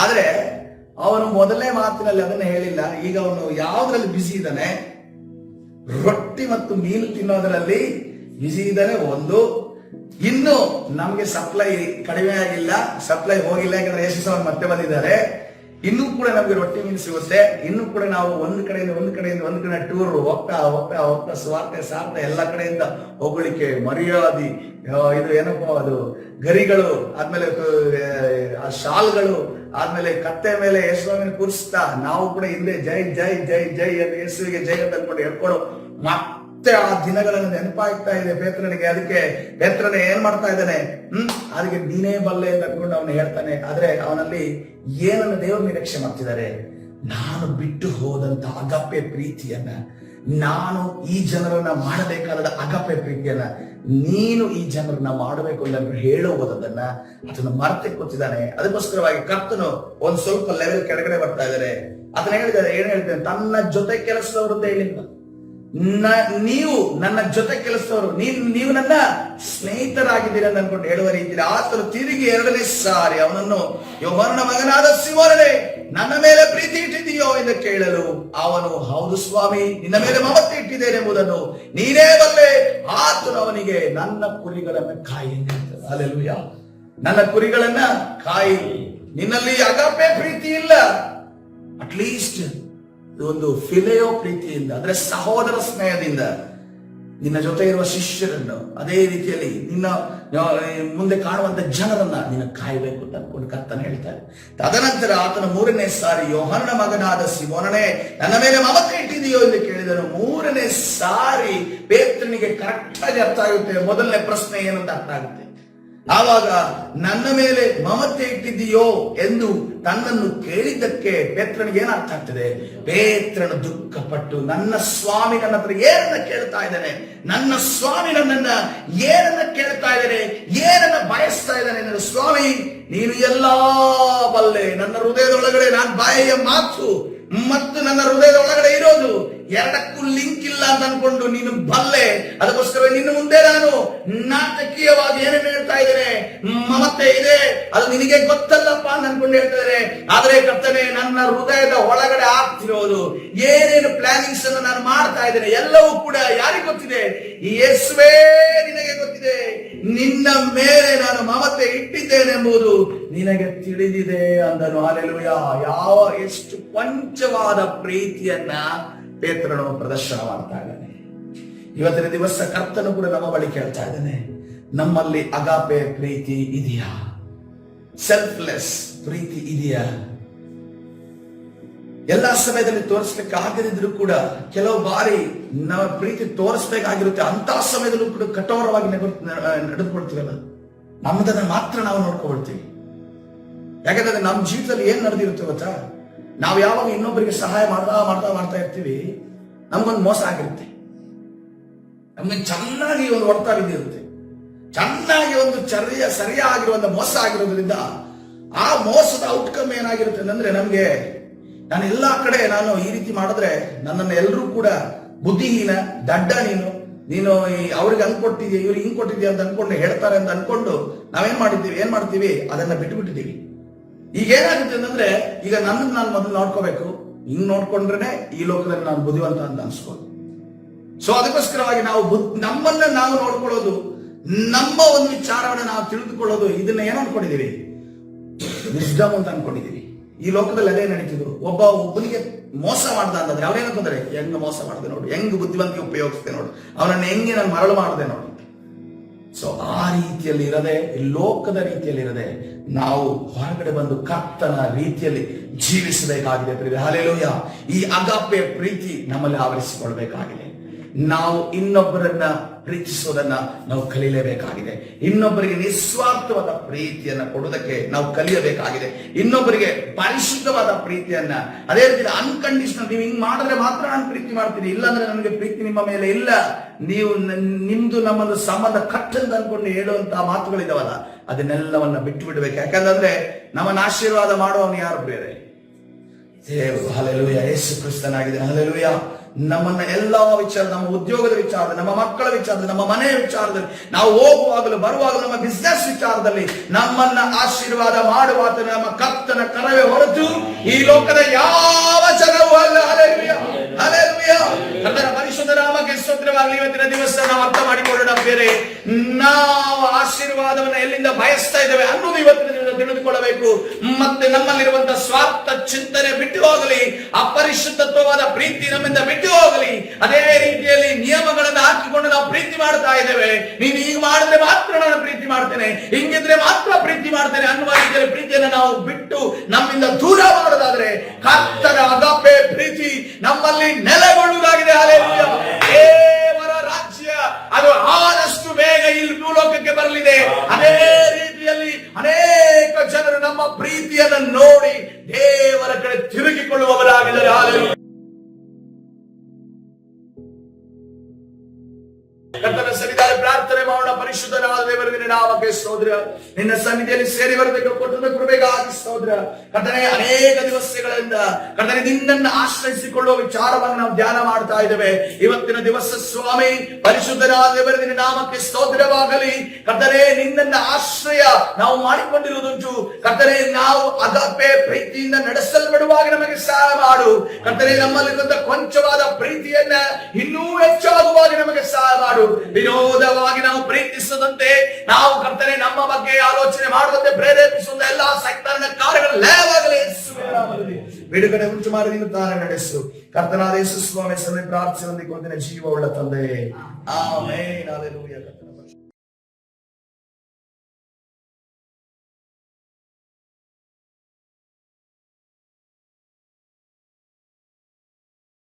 ಆದ್ರೆ ಅವನು ಮೊದಲನೇ ಮಾತಿನಲ್ಲಿ ಅದನ್ನ ಹೇಳಿಲ್ಲ. ಈಗ ಅವನು ಯಾವ್ದ್ರಲ್ಲಿ ಬಿಸಿ ಇದ್ದಾನೆ? ರೊಟ್ಟಿ ಮತ್ತು ಮೀನು ತಿನ್ನೋದ್ರಲ್ಲಿ ಬಿಸಿ ಇದ್ದಾನೆ. ಒಂದು, ಇನ್ನು ನಮ್ಗೆ ಸಪ್ಲೈ ಕಡಿಮೆ ಆಗಿಲ್ಲ, ಸಪ್ಲೈ ಹೋಗಿಲ್ಲ, ಯಾಕಂದ್ರೆ ಯೇಸು ಸ್ವಾಮಿ ಮತ್ತೆ ಬಂದಿದ್ದಾರೆ. ಇನ್ನೂ ಕೂಡ ನಮ್ಗೆ ರೊಟ್ಟಿ ಮೀನು ಸಿಗುತ್ತೆ. ಇನ್ನೂ ಕೂಡ ನಾವು ಒಂದು ಕಡೆ ಟೂರ್ ಹೋಗ್ತಾ ಸ್ವಾರ್ಥ ಸಾರ್ಥ ಎಲ್ಲ ಕಡೆಯಿಂದ ಹೊಗಳಿಕೆ, ಮರ್ಯಾದಿ, ಇದು ಏನಪ್ಪಾ ಅದು ಗರಿಗಳು, ಆದ್ಮೇಲೆ ಶಾಲ್ಗಳು, ಆದ್ಮೇಲೆ ಕತ್ತೆ ಮೇಲೆ ಯೇಸುವಿನ ಕೂರಿಸ್ತಾ ನಾವು ಕೂಡ ಹಿಂದೆ ಜೈ ಜೈ ಜೈ ಜೈ ಅಂತ ಯೇಸುವಿಗೆ ಜೈ ಅಂತ ಅನ್ಕೊಂಡು ಹೇಳ್ಕೊಡು. ಮತ್ತೆ ಆ ದಿನಗಳನ್ನು ನೆನಪಾಗ್ತಾ ಇದೆ ಪೇತ್ರನಿಗೆ. ಅದಕ್ಕೆ ಪೇತ್ರನೇ ಏನ್ ಮಾಡ್ತಾ ಇದ್ದಾನೆ? ಅದಕ್ಕೆ ನೀನೇ ಬಲ್ಲೆ ಅಂತ ಅನ್ಕೊಂಡು ಅವನು ಹೇಳ್ತಾನೆ. ಆದ್ರೆ ಅವನಲ್ಲಿ ಏನನ್ನು ದೇವರು ನಿರೀಕ್ಷೆ ಮಾಡ್ತಿದ್ದಾರೆ? ನಾನು ಬಿಟ್ಟು ಹೋದಂತ ಅಗಪೆ ಪ್ರೀತಿಯನ್ನ, ನಾನು ಈ ಜನರನ್ನ ಮಾಡಬೇಕಾದ ಅಗಪೆ ಪ್ರೀತಿಯನ್ನ ನೀನು ಈ ಜನರನ್ನ ಮಾಡಬೇಕು ಅಂತ ಹೇಳುವುದನ್ನ ಅದನ್ನು ಮರೆತೆ ಕೂತಿದ್ದಾನೆ. ಅದಕ್ಕೋಸ್ಕರವಾಗಿ ಕರ್ತನು ಒಂದ್ ಸ್ವಲ್ಪ ಲೆವೆಲ್ ಕೆಳಗಡೆ ಬರ್ತಾ ಇದ್ದಾರೆ. ಅದನ್ನ ಹೇಳಿದ್ದಾರೆ, ಏನ್ ಹೇಳಿದ್ದಾನೆ? ತನ್ನ ಜೊತೆ ಕೆಲಸದವರು ಅಂತ ಹೇಳಿಲ್ಲ, ನೀವು ನನ್ನ ಜೊತೆ ಕೆಲಸದವರು, ನೀವು ನನ್ನ ಸ್ನೇಹಿತರಾಗಿದ್ದೀರಿ ಅಂತ ಅನ್ಕೊಂಡು ಹೇಳುವ ರೀತಿಯಲ್ಲಿ ಆತನು ತಿರುಗಿ ಎರಡನೇ ಸಾರಿ ಅವನನ್ನು, ಯೋಹಾನನ ಮಗನಾದ ಸೀಮೋನನೇ, ನನ್ನ ಮೇಲೆ ಪ್ರೀತಿ ಇಟ್ಟಿದೆಯೋ ಎಂದು ಕೇಳಲು ಅವನು, ಹೌದು ಸ್ವಾಮಿ, ನಿನ್ನ ಮೇಲೆ ಮಮತೆ ಇಟ್ಟಿದ್ದೇನೆ ಎಂಬುದನ್ನು ನೀನೇ ಬಲ್ಲೆ. ಆತನು ಅವನಿಗೆ, ನನ್ನ ಕುರಿಗಳನ್ನು ಕಾಯಿ. ಹಲ್ಲೆಲೂಯಾ. ನನ್ನ ಕುರಿಗಳನ್ನ ಕಾಯಿ. ನಿನ್ನಲ್ಲಿ ಅಗಾಪೆ ಪ್ರೀತಿ ಇಲ್ಲ, ಅಟ್ಲೀಸ್ಟ್ ಒಂದು ಫಿಲೆಯೋ ಪ್ರೀತಿಯಿಂದ, ಅಂದ್ರೆ ಸಹೋದರ ಸ್ನೇಹದಿಂದ ನಿನ್ನ ಜೊತೆ ಇರುವ ಶಿಷ್ಯರನ್ನು, ಅದೇ ರೀತಿಯಲ್ಲಿ ನಿನ್ನ ಮುಂದೆ ಕಾಣುವಂತ ಜನರನ್ನ ನೀನು ಕಾಯಬೇಕು ಅಂತ ಅನ್ಕೊಂಡು ಕರ್ತನ ಹೇಳ್ತಾರೆ. ತದನಂತರ ಆತನ 3ನೇ ಸಾರಿ, ಯೋಹಾನನ ಮಗನಾದ ಸಿಮೋನನೇ, ನನ್ನ ಮೇಲೆ ಮಮತೆ ಇಟ್ಟಿದೆಯೋ ಎಂದು ಕೇಳಿದನು. 3ನೇ ಸಾರಿ ಪೇತ್ರನಿಗೆ ಕರೆಕ್ಟ್ ಆಗಿ ಅರ್ಥ ಆಗುತ್ತೆ. ಮೊದಲನೇ ಪ್ರಶ್ನೆ ಏನಂತ ಅರ್ಥ ಆಗುತ್ತೆ. ಆವಾಗ ನನ್ನ ಮೇಲೆ ಮಮತೆ ಇಟ್ಟಿದೆಯೋ ಎಂದು ತನ್ನನ್ನು ಕೇಳಿದ್ದಕ್ಕೆ ಪೇತ್ರನಿಗೆ ಏನ್ ಅರ್ಥ ಆಗ್ತದೆ? ಪೇತ್ರನು ದುಃಖಪಟ್ಟು, ನನ್ನ ಸ್ವಾಮಿ ನನ್ನ ಹತ್ರ ಏನನ್ನ ಕೇಳ್ತಾ ಇದ್ದಾನೆ, ನನ್ನ ಸ್ವಾಮಿ ನನ್ನನ್ನ ಏನನ್ನ ಕೇಳ್ತಾ ಇದ್ದಾನೆ, ಏನನ್ನ ಬಯಸ್ತಾ ಇದ್ದಾನೆ. ನನ್ನ ಸ್ವಾಮಿ ನೀನು ಎಲ್ಲಾ ಬಲ್ಲೆ, ನನ್ನ ಹೃದಯದೊಳಗಡೆ ನಾನು ಬಾಯಿಯ ಮಾತು ಮತ್ತು ನನ್ನ ಹೃದಯದ ಒಳಗಡೆ ಇರೋದು ಎರಡಕ್ಕೂ ಲಿಂಕ್ ಇಲ್ಲ ಅಂತ ಅನ್ಕೊಂಡು ನೀನು ಬಲ್ಲೆ. ಅದಕ್ಕೋಸ್ಕರ ನಿನ್ನ ಮುಂದೆ ನಾನು ನಾಟಕೀಯವಾಗಿ ಏನೇನು ಹೇಳ್ತಾ ಇದ್ದೇನೆ, ಮಮತೆ ಇದೆ, ಅದು ನಿನಗೆ ಗೊತ್ತಲ್ಲಪ್ಪ ಅಂತ ಅನ್ಕೊಂಡು ಹೇಳ್ತಾ ಇದ್ದೇನೆ. ಆದ್ರೆ ಕರ್ತನೆ, ನನ್ನ ಹೃದಯದ ಒಳಗಡೆ ಆಗ್ತಿರೋದು ಏನೇನು ಪ್ಲಾನಿಂಗ್ಸ್ ಅನ್ನು ನಾನು ಮಾಡ್ತಾ ಇದ್ದೇನೆ ಎಲ್ಲವೂ ಕೂಡ ಯಾರಿಗೆ ಗೊತ್ತಿದೆ? ಯೇಸುವೇ ನಿನಗೆ ಗೊತ್ತಿದೆ. ನಿನ್ನ ಮೇಲೆ ನಾನು ಮಮತೆ ಇಟ್ಟಿದ್ದೇನೆ ಎಂಬುದು ನಿನಗೆ ತಿಳಿದಿದೆ ಅಂದನು. ಹಲ್ಲೆಲೂಯಾ. ಎಷ್ಟು ಪಂಚವಾದ ಪ್ರೀತಿಯನ್ನ ಪೇತ್ರನು ಪ್ರದರ್ಶನ ಮಾಡ್ತಾ ಇದ್ದಾನೆ. ಇವತ್ತಿನ ದಿವಸ ಕರ್ತನು ಕೂಡ ನಮ್ಮ ಬಳಿ ಕೇಳ್ತಾ ಇದ್ದಾನೆ, ನಮ್ಮಲ್ಲಿ ಅಗಾಪೆ ಪ್ರೀತಿ ಇದೆಯಾ? ಸೆಲ್ಫ್ಲೆಸ್ ಪ್ರೀತಿ ಇದೆಯಾ? ಎಲ್ಲಾ ಸಮಯದಲ್ಲಿ ತೋರಿಸ್ಲಿಕ್ಕೆ ಆಗದಿದ್ರು ಕೂಡ ಕೆಲವು ಬಾರಿ ನಮ್ಮ ಪ್ರೀತಿ ತೋರಿಸ್ಬೇಕಾಗಿರುತ್ತೆ. ಅಂತ ಸಮಯದಲ್ಲೂ ಕೂಡ ಕಠೋರವಾಗಿ ನಡೆದುಕೊಳ್ತೀವಲ್ಲ, ನಮ್ಮದನ್ನ ಮಾತ್ರ ನಾವು ನೋಡ್ಕೊಳ್ತೀವಿ. ಯಾಕಂದ್ರೆ ನಮ್ಮ ಜೀವಿತದಲ್ಲಿ ಏನ್ ನಡೆದಿರುತ್ತೆ ಗೊತ್ತಾ? ನಾವು ಯಾವಾಗ ಇನ್ನೊಬ್ಬರಿಗೆ ಸಹಾಯ ಮಾಡ್ತಾ ಇರ್ತೀವಿ, ನಮ್ಗೊಂದು ಮೋಸ ಆಗಿರುತ್ತೆ. ನಮ್ಗೆ ಚೆನ್ನಾಗಿ ಒಂದು ಹೊಡ್ತಾ ಬಿದ್ದಿರುತ್ತೆ, ಚೆನ್ನಾಗಿ ಒಂದು ಸರಿಯಾಗಿರುವಂತ ಮೋಸ ಆಗಿರೋದ್ರಿಂದ ಆ ಮೋಸದ ಔಟ್ಕಮ್ ಏನಾಗಿರುತ್ತೆ ಅಂದ್ರೆ, ನಮ್ಗೆ ನಾನು ಎಲ್ಲಾ ಕಡೆ ನಾನು ಈ ರೀತಿ ಮಾಡಿದ್ರೆ ನನ್ನನ್ನು ಎಲ್ಲರೂ ಕೂಡ ಬುದ್ಧಿಹೀನ, ದಡ್ಡ, ನೀನು ಅವ್ರಿಗೆ ಹಂಗ್ ಕೊಟ್ಟಿದ್ಯಾ, ಇವ್ರಿಗೆ ಹಿಂಗ್ ಕೊಟ್ಟಿದ್ಯಾ ಅಂತ ಅನ್ಕೊಂಡು ಹೇಳ್ತಾರೆ ಅಂತ ಅನ್ಕೊಂಡು ನಾವೇನ್ ಮಾಡ್ತೀವಿ ಅದನ್ನ ಬಿಟ್ಟುಬಿಟ್ಟಿದ್ದೀವಿ. ಈಗ ಏನಾಗುತ್ತೆ ಅಂತಂದ್ರೆ, ಈಗ ನನ್ನನ್ನು ನಾನು ಮೊದಲು ನೋಡ್ಕೋಬೇಕು, ಹಿಂಗ್ ನೋಡ್ಕೊಂಡ್ರೆ ಈ ಲೋಕದಲ್ಲಿ ನಾನು ಬುದ್ಧಿವಂತ ಅಂತ ಅನ್ಸ್ಬೋದು. ಸೊ ಅದಕ್ಕೋಸ್ಕರವಾಗಿ ನಾವು ನಮ್ಮನ್ನ ನಾವು ನೋಡ್ಕೊಳ್ಳೋದು, ನಮ್ಮ ಒಂದು ವಿಚಾರವನ್ನ ನಾವು ತಿಳಿದುಕೊಳ್ಳೋದು, ಇದನ್ನ ಏನು ಅನ್ಕೊಂಡಿದೀವಿ? ವಿಸ್ಡಮ್ ಅಂತ ಅನ್ಕೊಂಡಿದೀವಿ. ಈ ಲೋಕದಲ್ಲಿ ಅದೇ ನಡೀತಿದ್ರು. ಒಬ್ಬನಿಗೆ ಮೋಸ ಮಾಡ್ದ ಅಂತಂದ್ರೆ ಅವನೇನಂತಂದ್ರೆ, ಹೆಂಗ್ ಮೋಸ ಮಾಡಿದೆ ನೋಡು, ಹೆಂಗ್ ಬುದ್ಧಿವಂತಿಕೆ ಉಪಯೋಗಿಸ್ದೆ ನೋಡು, ಅವನನ್ನ ಹೆಂಗೆ ನಾನು ಮರಳು ಮಾಡಿದೆ ನೋಡು. ಸೊ ಆ ರೀತಿಯಲ್ಲಿ ಇರದೆ, ಲೋಕದ ರೀತಿಯಲ್ಲಿ ಇರದೆ, ನಾವು ಹೊರಗಡೆ ಬಂದು ಕರ್ತನ ರೀತಿಯಲ್ಲಿ ಜೀವಿಸಬೇಕಾಗಿದೆ. ಹಲ್ಲೆಲೂಯಾ. ಈ ಅಗಾಪೆ ಪ್ರೀತಿ ನಮ್ಮಲ್ಲಿ ಆವರಿಸಿಕೊಳ್ಬೇಕಾಗಿದೆ. ನಾವು ಇನ್ನೊಬ್ಬರನ್ನ ಪ್ರೀತಿಸೋದನ್ನ ನಾವು ಕಲಿಯಲೇಬೇಕಾಗಿದೆ. ಇನ್ನೊಬ್ಬರಿಗೆ ನಿಸ್ವಾರ್ಥವಾದ ಪ್ರೀತಿಯನ್ನ ಕೊಡುವುದಕ್ಕೆ ನಾವು ಕಲಿಯಬೇಕಾಗಿದೆ. ಇನ್ನೊಬ್ಬರಿಗೆ ಪರಿಶುದ್ಧವಾದ ಪ್ರೀತಿಯನ್ನ, ಅದೇ ರೀತಿ ಅನ್ಕಂಡೀಷನಲ್, ನೀವು ಹಿಂಗ್ ಮಾಡಿದ್ರೆ ಮಾತ್ರ ನಾನು ಪ್ರೀತಿ ಮಾಡ್ತೀನಿ, ಇಲ್ಲಾಂದ್ರೆ ನನಗೆ ಪ್ರೀತಿ ನಿಮ್ಮ ಮೇಲೆ ಇಲ್ಲ, ನೀವು ನಿಮ್ದು ನಮ್ಮದು ಸಂಬಂಧ ಕಟ್ಟಂತ ಅನ್ಕೊಂಡು ಹೇಳುವಂತಹ ಮಾತುಗಳಿದಾವಲ್ಲ, ಅದನ್ನೆಲ್ಲವನ್ನ ಬಿಟ್ಟು ಬಿಡ್ಬೇಕು. ಯಾಕಂದ್ರೆ ನಮ್ಮನ್ನ ಆಶೀರ್ವಾದ ಮಾಡುವವನು ಯಾರು ಬೇರೆ? ದೇವರು. ಹಲ್ಲೆಲೂಯಾ. ಯೇಸು ಕ್ರಿಸ್ತನಾಗಿದ್ದಾನೆ. ಹಲ್ಲೆಲೂಯಾ. ನಮ್ಮನ್ನ ಎಲ್ಲಾ ವಿಚಾರ, ನಮ್ಮ ಉದ್ಯೋಗದ ವಿಚಾರದಲ್ಲಿ, ನಮ್ಮ ಮಕ್ಕಳ ವಿಚಾರದಲ್ಲಿ, ನಮ್ಮ ಮನೆಯ ವಿಚಾರದಲ್ಲಿ, ನಾವು ಹೋಗುವಾಗಲೂ ಬರುವಾಗಲೂ, ನಮ್ಮ ಬಿಸ್ನೆಸ್ ವಿಚಾರದಲ್ಲಿ ನಮ್ಮನ್ನ ಆಶೀರ್ವಾದ ಮಾಡುವ ನಮ್ಮ ಕರ್ತನ ಕರವೇ ಹೊರತು ಈ ಲೋಕದ ಯಾವ ಜನವೂ ಅಲ್ಲ. ಹಲ್ಲೆಲೂಯಾ. ಹಲ್ಲೆಲೂಯಾ. ಕರ್ತನ ಪರಿಶುದ್ಧ ನಾಮಕ್ಕೆ ಸ್ತೋತ್ರವಾಗಲಿ. ಇವತ್ತಿನ ದಿವಸ ನಾವು ಅರ್ಥ ಮಾಡಿಕೊಳ್ಳೋಣ, ಬೇರೆ ನಾವು ಆಶೀರ್ವಾದವನ್ನ ಎಲ್ಲಿಂದ ಬಯಸ್ತಾ ಇದ್ದೇವೆ ಅನ್ನೋದು ಇವತ್ತಿನ ದಿವಸ ತಿಳಿದುಕೊಳ್ಳಬೇಕು. ಮತ್ತೆ ನಮ್ಮಲ್ಲಿರುವಂತಹ ಸ್ವಾರ್ಥ ಚಿಂತನೆ ಬಿಟ್ಟು ಹೋಗಲಿ, ಅಪರಿಶುದ್ಧತ್ವವಾದ ಪ್ರೀತಿ ನಮ್ಮಿಂದ ಬಿಟ್ಟು ಹೋಗಲಿ. ಅದೇ ರೀತಿಯಲ್ಲಿ ನಿಯಮಗಳನ್ನು ಹಾಕಿಕೊಂಡು ನಾವು ಪ್ರೀತಿ ಮಾಡ್ತಾ ಇದ್ದೇವೆ. ನೀನು ಈಗ ಮಾಡಿದ್ರೆ ಮಾತ್ರ ನಾನು ಪ್ರೀತಿ ಮಾಡ್ತೇನೆ, ಹಿಂಗಿದ್ರೆ ಮಾತ್ರ ಪ್ರೀತಿ ಮಾಡ್ತೇನೆ ಅನ್ನುವ ರೀತಿಯಲ್ಲಿ ಪ್ರೀತಿಯನ್ನು ನಾವು ಬಿಟ್ಟು ನಮ್ಮಿಂದ ದೂರ ಮಾಡೋದಾದ್ರೆ ಕರ್ತನ ಅಗಾಪೆ ಪ್ರೀತಿ ನಮ್ಮಲ್ಲಿ ನೆಲೆಗೊಳ್ಳುವುದಾಗಿದೆ. ಹಲ್ಲೆಲೂಯಾ. ದೇವರ ರಾಜ್ಯ ಅದು ಆದಷ್ಟು ಬೇಗ ಇಲ್ಲಿ ಭೂಲೋಕಕ್ಕೆ ಬರಲಿದೆ. ಅದೇ ರೀತಿಯಲ್ಲಿ ಅನೇಕ ಜನರು ನಮ್ಮ ಪ್ರೀತಿಯನ್ನು ನೋಡಿ ದೇವರ ಕಡೆ ತಿರುಗಿಕೊಳ್ಳುವವರಾಗಿದ್ದಾರೆ. ಹಲ್ಲೆಲೂಯಾ. ಕರ್ತನ ಸನ್ನಿಧಿಯಲ್ಲಿ ಪ್ರಾರ್ಥನೆ ಮಾಡೋಣ. ಪರಿಶುದ್ಧನಾದ ದೇವರಿಗೆ ನಾಮಕ್ಕೆ ಸ್ತೋತ್ರ. ನಿನ್ನ ಸನ್ನಿಧಿಯಲ್ಲಿ ಸೇರಿ ಬರಬೇಕು ಕೊಟ್ಟದ ಕೃಪೆಗಾಗಿ ಸ್ತೋತ್ರ. ಕರ್ತನೇ, ಅನೇಕ ದಿವಸಗಳಿಂದ ಕರ್ತನೇ ನಿನ್ನನ್ನು ಆಶ್ರಯಿಸಿಕೊಳ್ಳುವ ವಿಚಾರವನ್ನು ನಾವು ಧ್ಯಾನ ಮಾಡ್ತಾ ಇದ್ದೇವೆ. ಇವತ್ತಿನ ದಿವಸ ಸ್ವಾಮಿ ಪರಿಶುದ್ಧನಾದ ದೇವರಿಗೆ ನಾಮಕ್ಕೆ ಸ್ತೋತ್ರವಾಗಲಿ. ಕರ್ತನೇ, ನಿನ್ನನ್ನ ಆಶ್ರಯ ನಾವು ಮಾಡಿಕೊಂಡಿರುವುದುಂಟು. ಕರ್ತನೇ, ನಾವು ಅಗಾಪೆ ಪ್ರೀತಿಯಿಂದ ನಡೆಸಲ್ಪಡುವಾಗ ನಮಗೆ ಸಹಾಯ ಮಾಡು. ಕರ್ತನೇ, ನಮ್ಮಲ್ಲಿರುವಂತಹ ಕೊಂಚವಾದ ಪ್ರೀತಿಯನ್ನ ಇನ್ನೂ ಹೆಚ್ಚಾಗುವಾಗ ನಮಗೆ ಸಹಾಯ ಮಾಡು. ವಿರೋಧವಾಗಿ ನಾವು ಪ್ರೀತಿಸದಂತೆ ನಾವು ಕರ್ತನೆ ನಮ್ಮ ಬಗ್ಗೆ ಆಲೋಚನೆ ಮಾಡುವಂತೆ ಪ್ರೇರೇಪಿಸುವ ಎಲ್ಲಾ ಸೈತಾನನ ಕಾರ್ಯಗಳು ಲಯವಾಗಲಿ ಯೇಸುವಿನ ನಾಮದಲ್ಲಿ. ಬಿಡುಗಡೆ ಉಂಟು ಮಾಡಿ ನೀನು ತಾನೇ ನಡೆಸು. ಕರ್ತನಾದ ಯೇಸು ಸ್ವಾಮಿ ಹೆಸರಲ್ಲಿ ಪ್ರಾರ್ಥನೆ ಹೊಂದಿಕೊಂಡಿನ ಜೀವವುಳ್ಳ ತಂದೆ. ಆಮೆನ್. ಹಲ್ಲೆಲೂಯಾ.